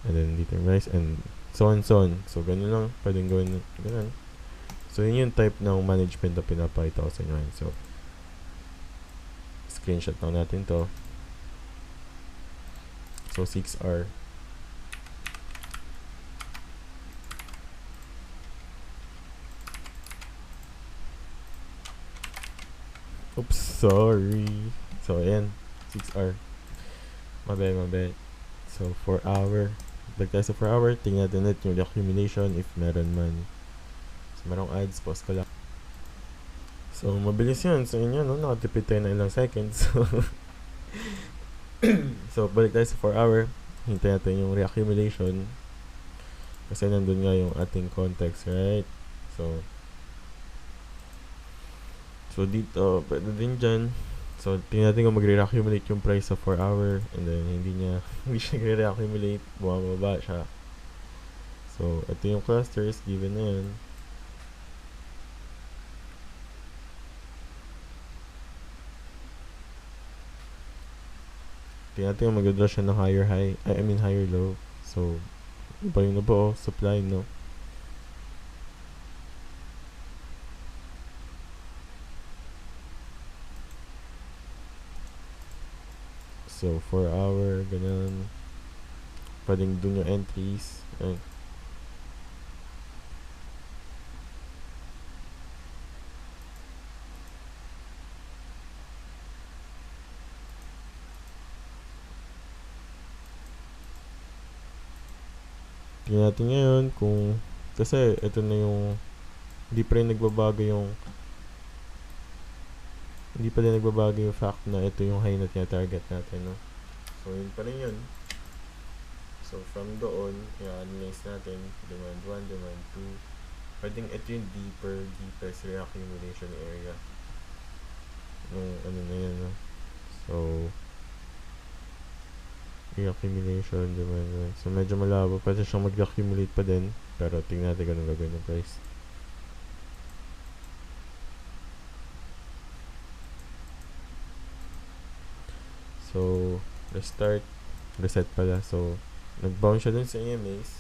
S1: And then dito yung price and so on. So, ganun lang. Pwedeng gawin ganun. So, yun yung type ng management na pinapakita ko sa inyo. So, screenshot lang natin to. So, 6R. Oops, sorry. So, ayan. 6R. Mabay. So, 4 hour. Tayo sa 4 hour. Tingnan natin ulit yung accumulation if meron man. So, merong ads. Pause ko lang. So, mabilis yan sa inyo, no? Nakatipid tayo na ilang seconds. So, balik tayo sa 4 hour. Hintayin natin yung reaccumulation. Kasi nandun nga yung ating context, right? So dito, pwede din dyan. So, tingnan natin kung magre-reaccumulate yung price sa 4 hour. And then, hindi siya nagre-reaccumulate. Bumababa siya. So, ito yung clusters. Given na yan. Tingnan natin kung mag-draw siya ng higher high. Higher low. So, iba yung nabuo. Supply, no? So, 4 hour, ganun. Pwedeng dun yung entries. Ayun. Tingnan natin ngayon kung... Kasi, ito na yung... Hindi pa rin nagbabago yung... Hindi pa rin nagbabago yung fact na ito yung high na tina-target natin, no? So, yun pa rin yun. So, from doon, i-analyze natin. Demand 1, demand 2. Pwedeng ito yung deepest reaccumulation area. Nung ano na yan, no? So, reaccumulation, demand 1. So, medyo malabo. Pwede siyang mag-accumulate pa din. Pero, tingnan natin kung anong gagawin ng price. So, restart, reset pala. So, nag-bounce siya dun sa EMAs.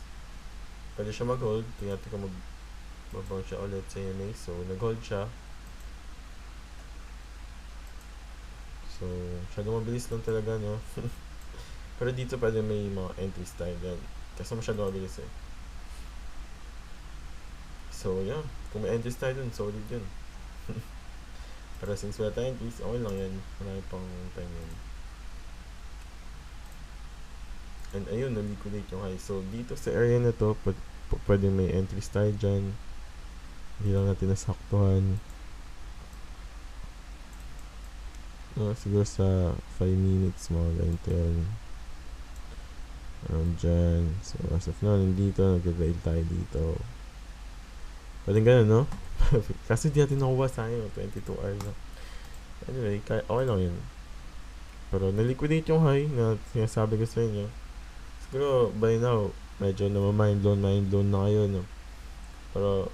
S1: Pwede siya mag-hold. Tingnan natin kung mag-bounce siya ulit sa EMAs. So, nag-hold siya. So, masyadong mabilis lang talaga, no? Pero dito pwede may mga entries tayo dyan. Kasi masyadong mabilis eh. So, yeah. Kung may entries tayo dun, solid yun. Pero since wala tayo entries, okay lang yan. Marami pang time yun. And ayun, na-liquidate yung high. So, dito sa area na to, pwede may entries tayo dyan. Hindi lang natin nasaktuhan. Siguro sa 5 minutes, mga ganito yan. Around dyan. So, as of now, nandito, nag-rail tayo dito. Pwede ganun, no? Kasi di natin nakuha sa akin, 22 hours na. Anyway, okay lang yun. Pero, na-liquidate yung high na sinasabi ko sa inyo. Siguro, by now, medyo mind blown na kayo, no? Pero,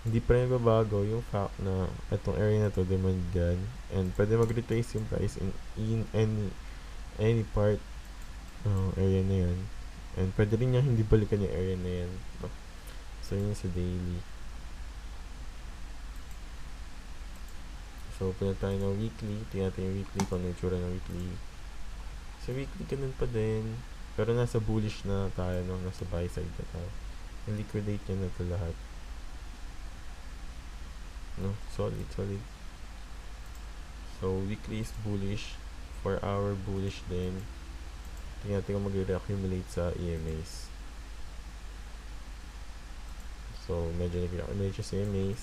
S1: hindi pa rin babago yung fact na itong area na to, demand yan. And pwede mag-retrace yung price in any part area na yan. And pwede rin niya hindi balikan yung area na yan. No? So, yun sa daily. So, punta tayo ng weekly. Tingnan natin yung weekly, kung ano yung tsura ng weekly. Sa weekly, ganun pa din. Pero nasa bullish na tayo, no? Nasa buy side na tayo. I-liquidate niya na ito lahat. No? Solid. So, weekly is bullish. 4 hour bullish din. Tingnan natin kung mag-reaccumulate sa EMAs. So, medyo nag-reaccumulate siya sa EMAs.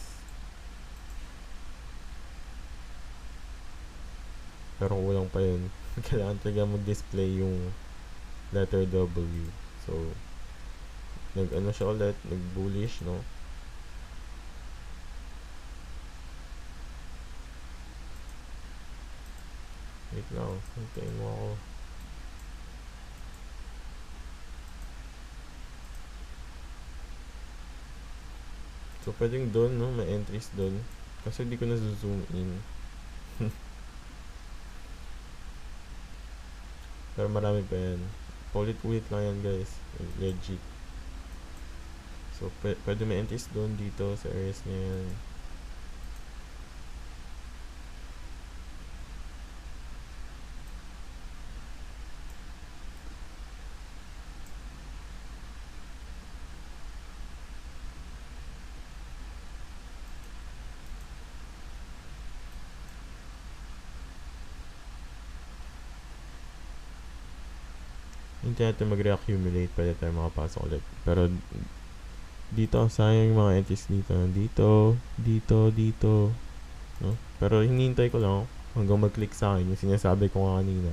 S1: Pero kulang pa yun. Kailangan talaga mag-display yung letter W. So, nag-ano siya ulit, nag-bullish, no? Wait lang, hintayin mo ako. So, pwedeng doon, no? May entries doon. Kasi hindi ko na-zoom in. Pero marami pa yan. Ulit-ulit lang yan, guys. Legit. So, pwede may entries doon dito sa areas na yan. Hindi natin mag-reaccumulate, pwede tayo makapasok ulit. Pero, dito, sayang yung mga entries dito. Dito. no? Pero hinihintay ko lang hanggang mag-click sa akin yung sinasabi ko nga kanina.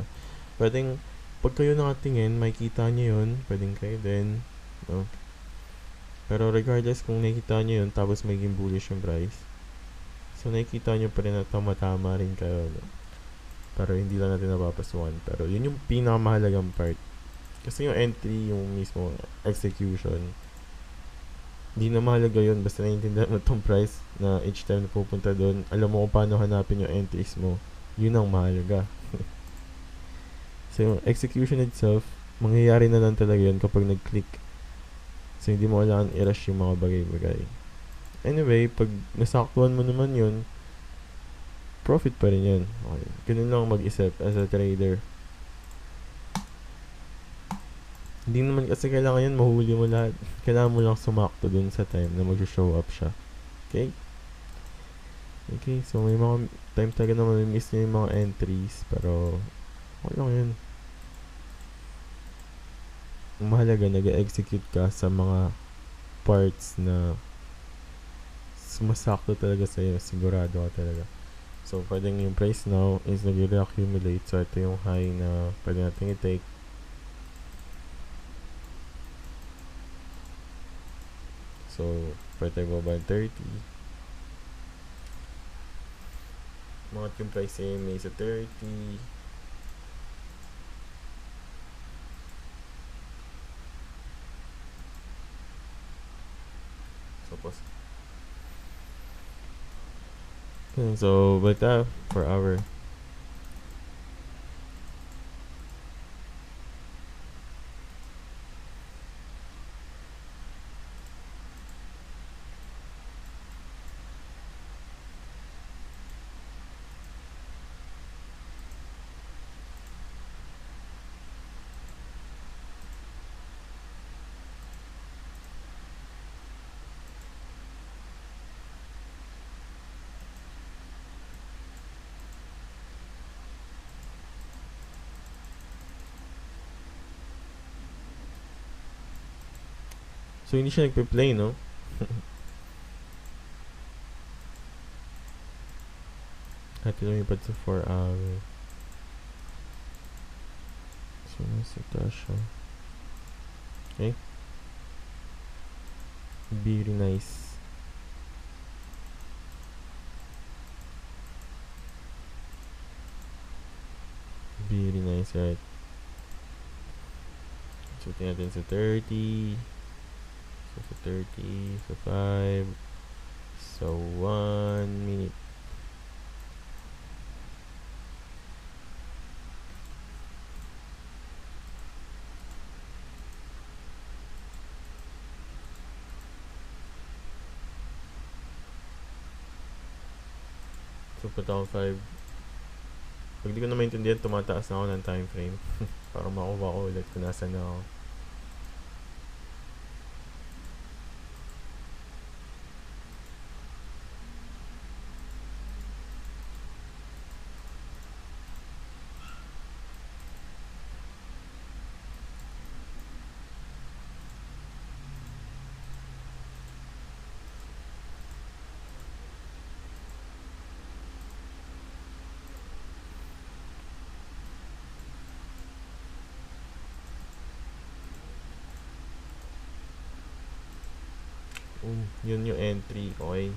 S1: Pwedeng, pag kayo nakatingin, makikita nyo yun. Pwedeng kayo din, no? Pero regardless kung nakikita nyo yun, tapos maging bullish yung price, so nakikita nyo pa rin na tama-tama rin kayo, no? Pero hindi lang natin napapasukan. Pero yun yung pinakamahalagang part. Kasi yung entry, yung mismo execution, hindi na mahalaga yun. Basta naiintindihan mo itong price na each time na pupunta doon, alam mo kung paano hanapin yung entries mo. Yun ang mahalaga. So yung execution itself, mangyayari na lang talaga yun kapag nag-click. So hindi mo kailangan i-rush yung mga bagay-bagay. Anyway, pag nasaktuhan mo naman yun, profit pa rin yun. Okay. Ganun lang mag-isip as a trader. Hindi naman kasi kailangan yan mahuli mo lahat. Kailangan mo lang sumakto dun sa time na mag-show up siya. Okay? Okay, so may mga time talaga na mamimiss nyo yung mga entries. Pero, okay lang yun. Ang mahalaga, nag-execute ka sa mga parts na sumasakto talaga sa'yo. Sigurado ka talaga. So, pwedeng yung price now is nag-reaccumulate. So, ito yung high na pwede natin i-take. So, pwede tayo baba 30. Mga yung price ay may sa 30. So, balik tayo per hour. So, hindi siya nagpe-play, no? At lumipad sa 4 hour. So, nasa taas siya. Okay? Very nice. Very nice, right? So, tingnan natin sa 30. So, sa 30. Sa 5. So, 1 minute. So, punta akong 5. Pag di ko na maintindihan, tumataas na ako ng time frame. Para makuha ko ulit kung nasan na ako. Yun yung entry, okay.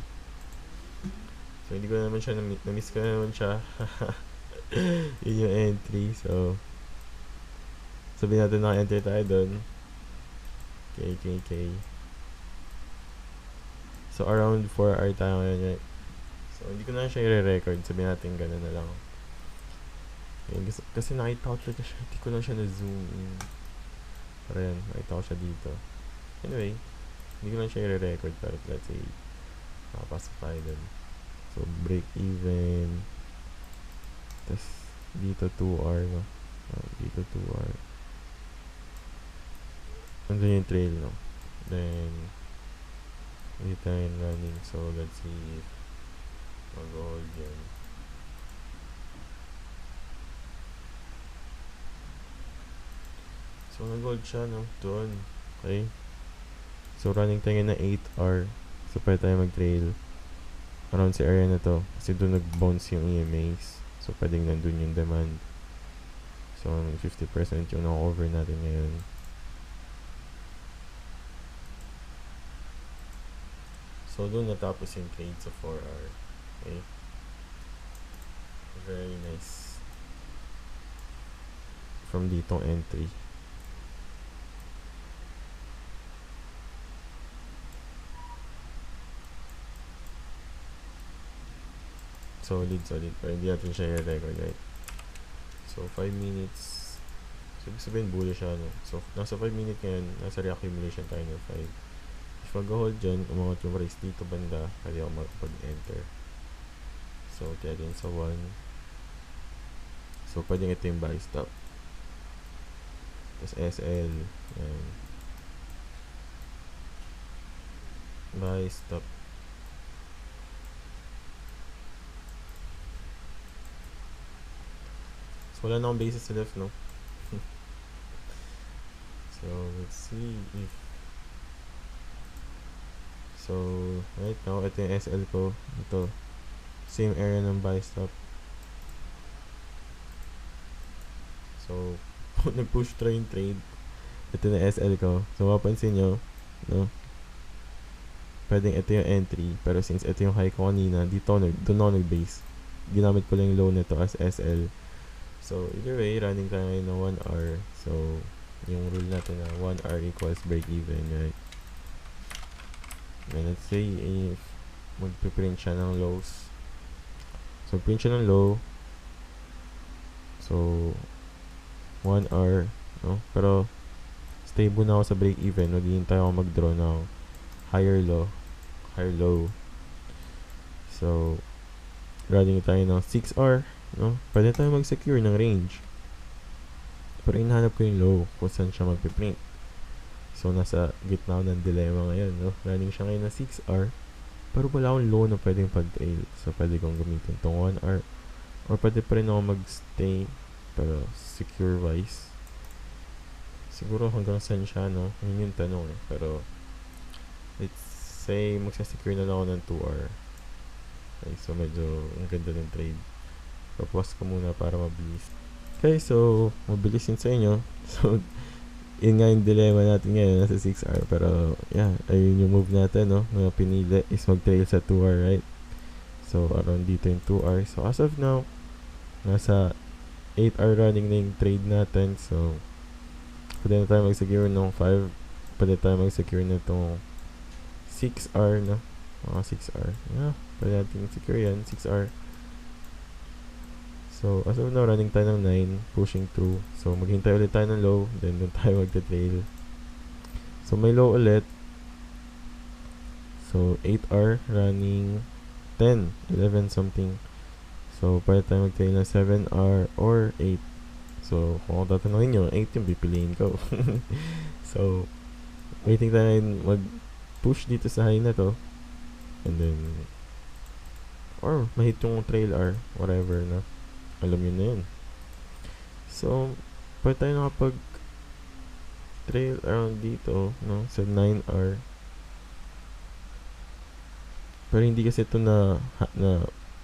S1: So, hindi ko naman siya na-miss ko naman siya. Yun yung entry, so sabihin natin naka-enter tayo dun. Okay. So, around 4 hour tayo ngayon, right? So, hindi ko na siya i-record. Sabihin natin gano'n na lang. Okay, kasi nakita ko talaga siya. Hindi ko lang siya na-zoom in. Pero yan, nakita ko siya dito. Anyway, hindi ko lang siya i-record. Pero let's say, nakapasok tayo dun. So, break even. Tapos, dito 2 hour, no? Dito 2 hour. Andun yung trail, no? Then, dito yung running. So, let's see if mag-hold yan. So, nag-hold siya, no? Doon. Okay? So, running tayo na 8 hour. So, pwede tayo mag-trail. around sa area na to. Kasi doon nag-bounce yung EMAs. So, pwedeng nandun yung demand. So, 50% yung na-over natin ngayon. So, doon natapos yung trade sa 4R. Okay? Very nice. From ditong entry. Solid. Pero hindi natin siya i-record, right? So, 5 minutes. So, ibig sabihin bullish siya, no? So, nasa 5 minutes ngayon, nasa reaccumulation tayo ng 5. If mag-hold dyan, umangat yung price dito banda, pwede ako mag-enter. So, kaya din sa 1. So, pwedeng ito yung buy stop. Tapos SL. Yan. Buy stop. So, wala na akong basis sa left, no? So, let's see if... So, right now, ito yung SL ko. Ito. Same area ng buy stop. So, nag-push through yung trade. Ito na SL ko. So, mapansin nyo, no? Pwedeng ito yung entry. Pero since ito yung high ko kanina, doon ako nag-base. Ginamit ko lang yung low nito as SL. So, either way, running tayo ngayon ng 1R. So, yung rule natin na 1R equals break-even, right? And let's say, if magpiprint siya ng lows. So, print siya ng low. So, 1R, no? Pero, stable na ako sa break-even. Maghihintay ako mag-draw ng higher low. So, running tayo ng 6R. No? Pwede tayo mag-secure ng range. Pero hinahanap ko yung low kung saan siya magpiprint. So, nasa gitna ng dilemma ngayon. No? Running siya ngayon ng 6R. Pero wala akong low na pwedeng pag-trail. So, pwede kong gamitin itong 1R. Or pwede pa rin ako mag-stay. Pero, secure-wise. Siguro hanggang saan siya, no? Yun yung tanong, eh. Pero, let's say, magsasecure na lang ako ng 2R. Okay, so medyo ang ganda ng trade. Propose ko muna para mabilis. Okay, so mabilis yun sa inyo. So, yun nga yung dilemma natin ngayon, nasa 6R. Pero, yeah, ayun yung move natin, no? Mga pinili is mag-trail sa 2R, right? So, around dito yung 2R. So, as of now, nasa 8R running na yung trade natin. So, pwede na tayo mag-secure ng 5. Pwede tayo mag-secure na itong 6R, no? 6R. Yeah, pwede natin secure yan, 6R. So, as of now, running tayo ng 9, pushing through. So, maghintay ulit tayo ng low, then doon tayo magta-trail. So, may low ulit. So, 8R running 10, 11 something. So, pwede tayo mag-trail ng 7R or 8. So, kung ako tatanungin nyo, 8 yung pipiliin ko. So, waiting tayo mag-push dito sa high na to. And then, or mahit yung trail R, whatever na. Alam yun na yun. So, pwede tayo nakapag trail around dito, no? Sa 9R. Pero hindi kasi ito na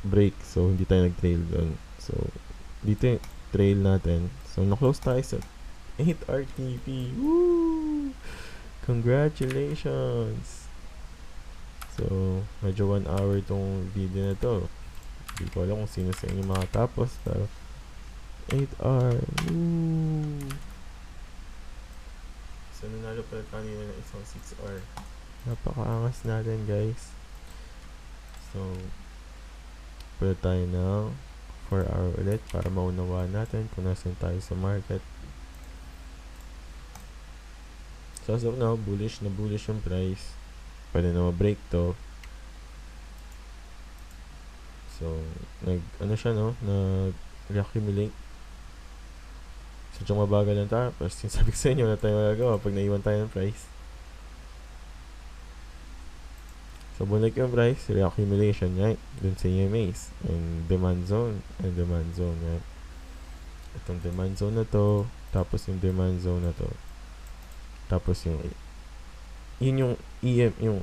S1: break, so hindi tayo nag-trail doon. So, dito yung trail natin. So, na-close tayo sa 8R TP. Woo! Congratulations! So, medyo 1 hour itong video na to. Hindi ko alam kung sino sa inyo makatapos, pero 8R. Woo! So, nanalo pala kanina ng isang 6R. Napakaangas natin, guys. So, pwede tayo ng 4 hour ulit para maunawaan natin kung nasan tayo sa market. So, as of now, bullish na bullish yung price. Pwede na ma-break to. So, ano siya, no? Nag-reaccumulate. So, yung mabagal lang tayo. Pero sabi ko sa inyo, wala tayong magagawa pag naiwan tayo ng price. So, bumalik yung price, reaccumulation, right? Dun sa EMAs. And demand zone. Right? Itong demand zone na to. Tapos yung demand zone na to. Tapos yung yun yung EM, yung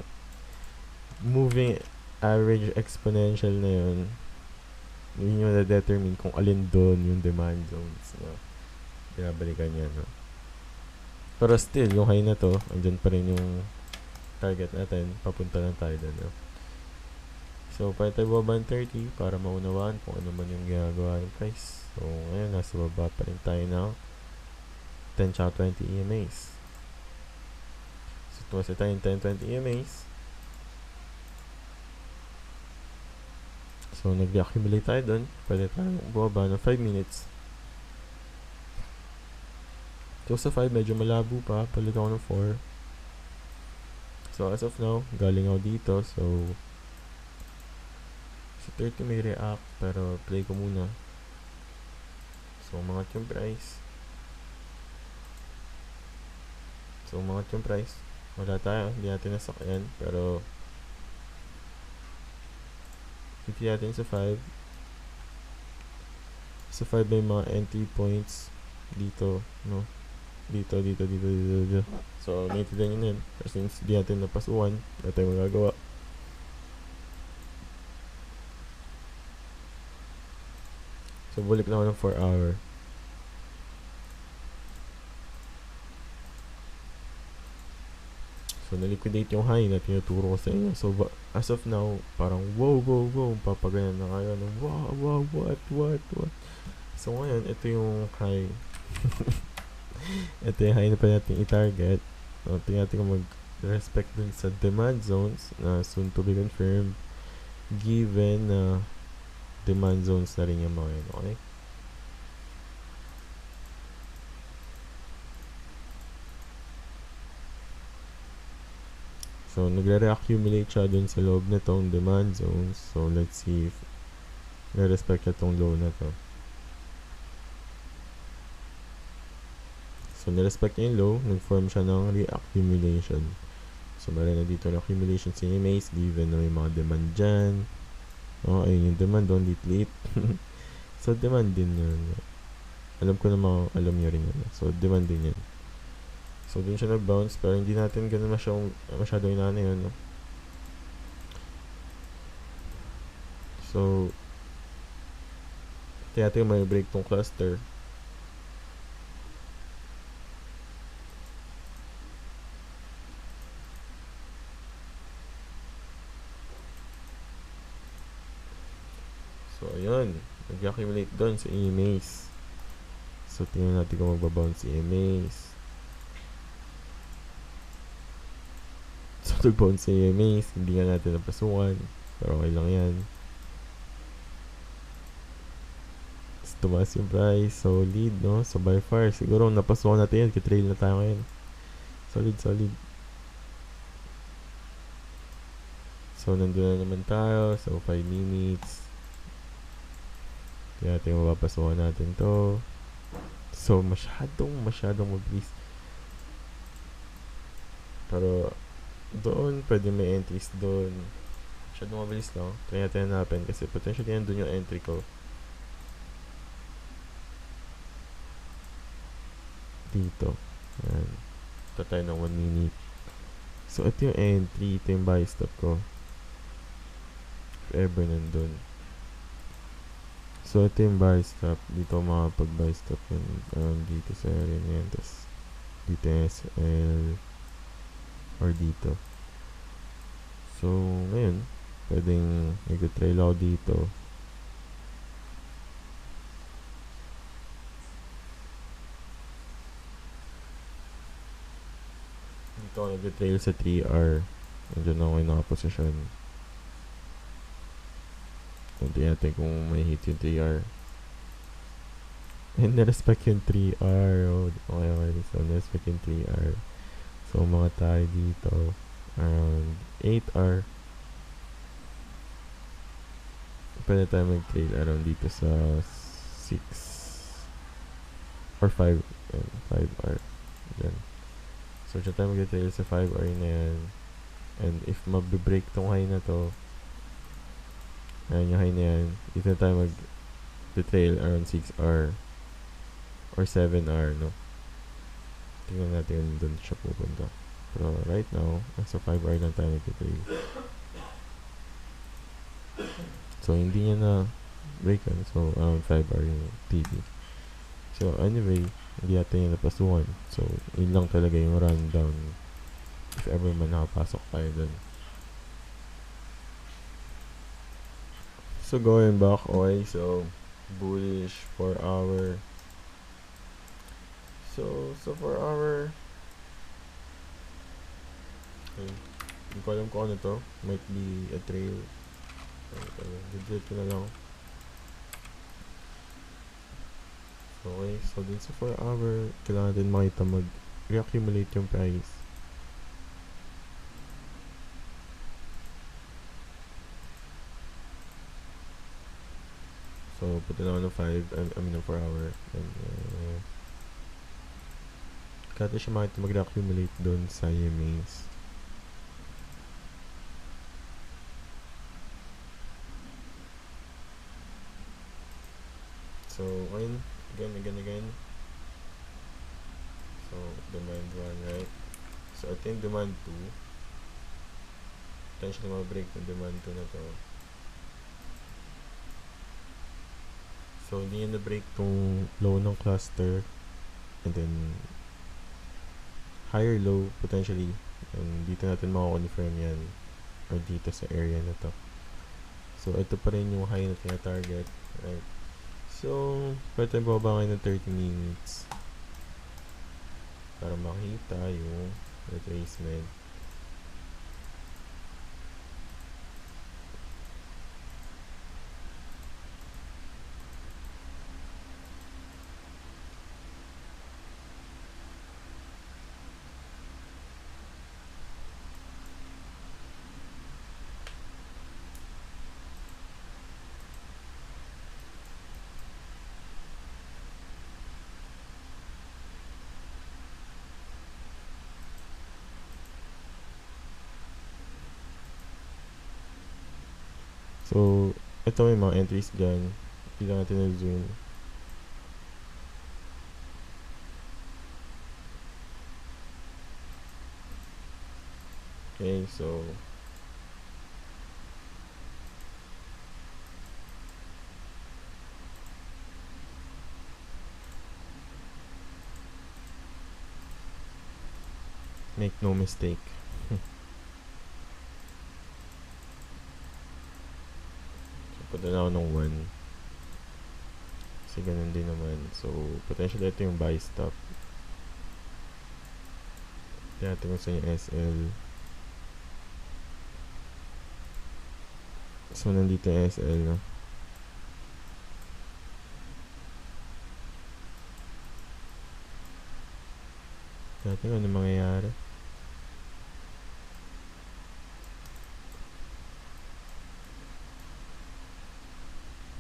S1: moving average exponential na yun yung na-determine kung alin doon yung demand zones na binabalikan niya, no? Pero still, yung high na to, andyan pa rin yung target natin, papunta lang tayo doon, no? So, pwede tayo baba ng 30 para maunawaan kung ano man yung ginagawa ng price. So, ngayon, nasa baba pa rin tayo ng 10-20 EMAs. So, tuwasa tayo ng 10-20 EMAs. So, nag-accumulate tayo doon. Pwede tayong bumaba ng 5 minutes. So, sa 5, medyo malabo pa. Palit ako ng 4. So, as of now, galing ako dito. So, 30 may react, pero play ko muna. So, mga yung price. Wala tayo. Hindi natin nasakyan. Pero, hindi natin sa 5. Sa 5 may mga entry points dito, no? Dito. So, naintindihan nyo na yun. Pero since di natin napasukan, wala tayong magagawa. So, balik lang ako ng 4 hour. So, na-liquidate yung high na tinuturo ko sa inyo. So, as of now, parang wow, papagayan na kayo. Wow, what? So, ngayon, ito yung high. Ito yung high na pa natin i-target. So, tingnan natin kung mag-respect dun sa demand zones na soon to be confirmed, given na demand zones na rin yung mga yun, okay? So, nagre-reaccumulate siya dun sa loob na tong demand zones. So, let's see if na-respect niya tong low na to. So, na-respect niya yung low, nag-form siya ng reaccumulation. So, meron na dito na accumulation sa EMAs, given na may mga demand dyan. Oh, ayun yung demand doon, lit. So, demand din yun. Alam ko naman, alam nyo rin yun. So, demand din yun. So, dun siya nag-bounce, pero hindi natin ganun masyadong inaano yun, no? So, kaya may break tong cluster. So, ayun. Nag-accumulate doon sa EMAs. So, tingnan natin kung magbabounce si EMAs. So, nag-bounce sa EMAs. Hindi nga natin napasukan. Pero okay lang yan. So, tumaas yung price. Solid, no? So, by far, siguro napasukan natin yan. Kitrail na tayo ngayon. Solid. So, nandun na naman tayo. So, 5 minutes. Kaya natin mapapasukan natin to. So, masyadong mabilis. Pero, doon, pwede may entries doon. Masyadong mabilis lang. Try natin hanapin kasi potentially nandun yung entry ko. Dito. Ayan. Ito tayo ng 1 minute. So, ito yung entry. Ito yung buy stop ko. If ever nandun. So, ito yung buy stop. Dito makapag-buy stop yun. Dito sa area na yan. Tapos, dito SL. Or dito. So, ngayon, pwedeng mag-trail ako dito. Dito ako nag-trail sa 3R. Nandiyan ako yung nakaposisyon. Tingnan natin kung may hit yung 3R. And na-respect yung 3R. Okay. So, na-respect yung 3R. So, mga tayo dito. Around 8R. Pwede tayo mag-trail around dito sa 6 or 5. 5R. Yan. So, dyan tayo mag-trail sa 5R na yan. And if mabibreak tong high na to, ayan yung high na yan, dito tayo mag-trail around 6R or 7R, no? Tingnan natin kung doon siya pupunta. Pero right now, nasa 5R lang tayo nag-trail. So, hindi niya na breakan. So, around 5 hour yung TV. So, anyway, hindi yata niya napasukan. So, yun lang talaga yung rundown. If ever man nakapasok tayo dun. So, going back, okay. So, bullish 4 hour. So 4 hour. Okay. Hindi ko alam kung ano to. Might be a trail. Legit ko na lang. Okay, so dun sa 4 hour, kailangan din makita mag-reaccumulate yung price. So, punta naman ng 5, I mean ng 4 hour. And, kaya siya makita mag-reaccumulate dun sa EMAs. So, again. So, demand 1, right? So, ito yung demand 2. Potentially ma-break ng demand 2 na to. So, hindi yun na-break tong low ng cluster. And then, higher low, potentially. And dito natin makakonfirm yan. Or dito sa area na to. So, ito pa rin yung high na tina-target. Right? So, pwede tayo bababa ngayon ng 30 minutes para makita yung retracement. So, ito may mga entries dyan. Hindi lang natin na-zoom. Okay, so make no mistake. Punta na ako ng 1 kasi ganun din naman. So, potentially ito yung buy stop. Natin kung saan yung SL. So, nandito yung SL, no? Natin ano mangyayari.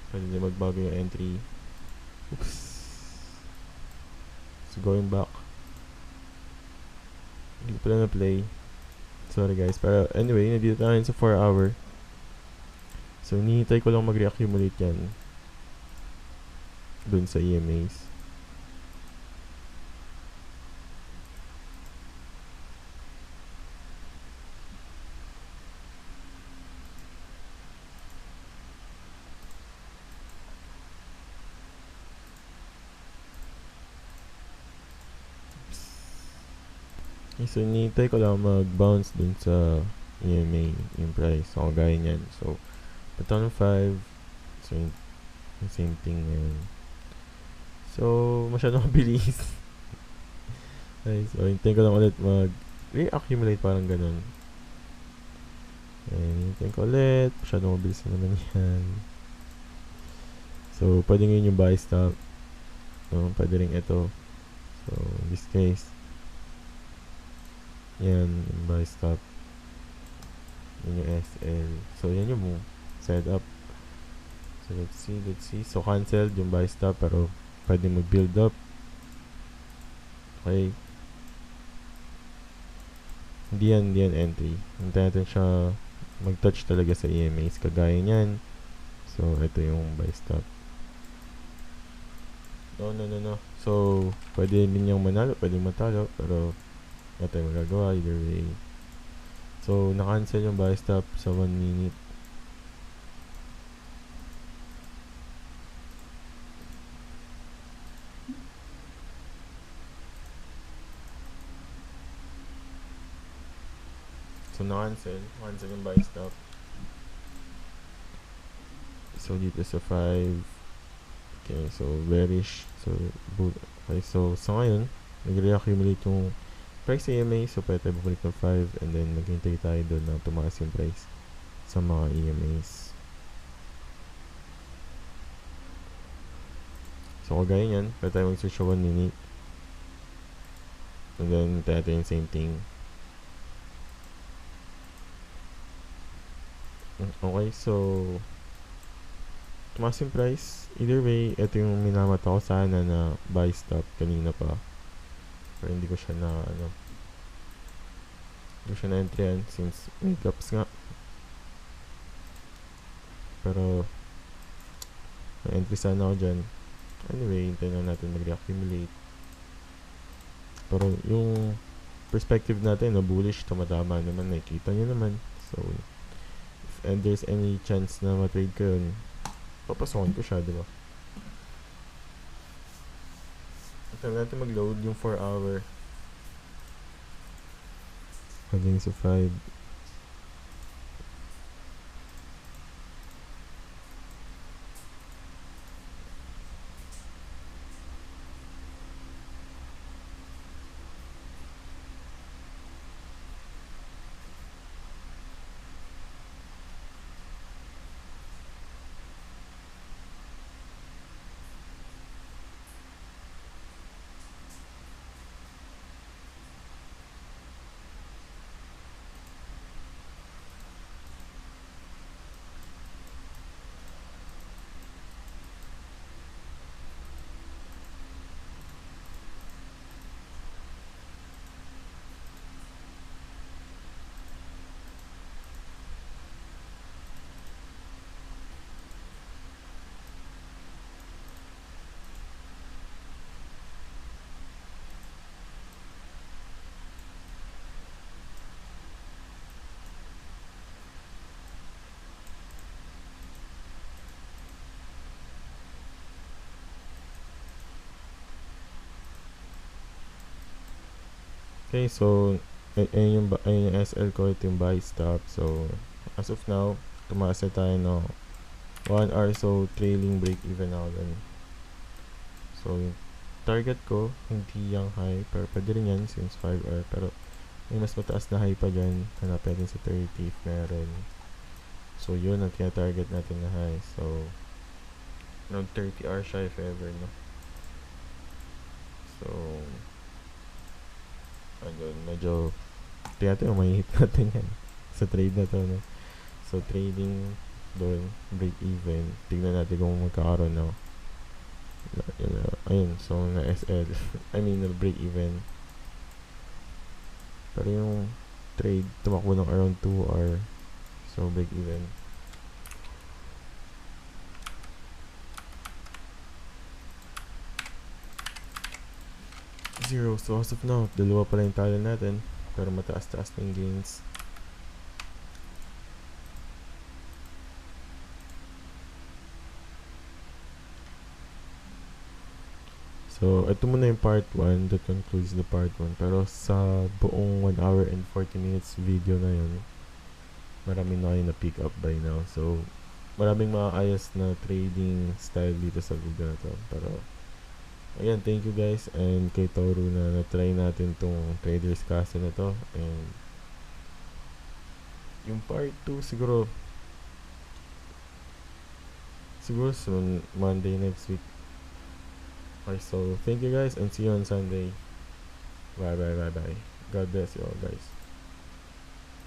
S1: Pwede din magbago yung entry. Oops. So, going back. Hindi ko pala na-play. Sorry guys. Pero anyway, nandito tayo sa 4 hour. So, hinihintay ko lang mag-reaccumulate yan. Dun sa EMAs. So, hinihintay ko lang mag-bounce dun sa EMA, yung price. So, gaya nyan. So, punta ng 5. So, yung same thing ngayon. So, masyadong mabilis. Okay, so, hintayin ko lang ulit mag-reaccumulate, parang ganun. And, hintayin ko ulit. Masyadong mabilis na naman yan. So, pwede ngayon yung buy stop. No, pwede rin ito. So, in this case, yan, yung buy stop. Yan yung SL. So, yan yung setup. So, let's see. So, canceled yung buy stop, pero pwede mag-build up. Okay. Hindi yan entry. Hintayin natin siya mag-touch talaga sa EMAs. Kagaya nyan. So, ito yung buy stop. No. So, pwede din yung manalo, pwede matalo, pero wala tayong magagawa either way. So, na-cancel yung buy stop sa 1 minute. na-cancel. Cancel yung buy stop. So, dito sa 5. Okay, so, bearish. So, okay, so, sa ngayon, nag-reaccumulate yung price EMA. So, pwede tayo bumalik ng 5 and then maghintay tayo doon na tumaas yung price sa mga EMAs. So, kagaya nyan, pwede tayo mag-search 1 minute. And then, tayo yung same thing. Okay, so, tumaas yung price. Either way, ito yung minamata ko sana na buy stop kanina pa. Pero hindi ko siya na, hindi ko siya na entryan since may gaps nga. Pero, may entry sana ako dyan. Anyway, hintayin lang natin mag-reaccumulate. Pero yung perspective natin na bullish, tumatama naman, nakikita nyo naman. So, and there's any chance na matrade ko yun, papasokin ko siya, diba? Ito natin mag-load yung 4 hour. Hanggang sa 5. Okay, so ayun yung SL ko, ito yung buy stop. So as of now, tumaas na tayo no 1 hour, so trailing break even ako dun. So yung target ko hindi yung high, pero pwede rin yan since 5 hour, pero may mas mataas na high pa dyan. Hanapin natin sa 30 if meron. So yun ang tina-target natin na high. So around 30 hour siya if ever, no? So ayun, medyo tiyate yung mahihit natin yan sa trade na to, no? So trading doon, break even, tignan natin kung magkakaroon na ayun, so na SL I mean na break even, pero yung trade tumakbo ng around 2 hour, so break even. Zero. So as of now, dalawa pala yung talo natin, pero mataas-taas na yung gains. So ito muna yung part 1, that concludes the part 1. Pero sa buong 1 hour and 40 minutes video na yun, marami na kayo na pick up by now. So maraming maayos na trading style dito sa video na to. Pero again, thank you guys, and kay Toru na na-try natin tong Traders Castle na to. And yung part 2 siguro soon, Monday next week. Okay, so thank you guys and see you on Sunday. Bye. God bless you all guys.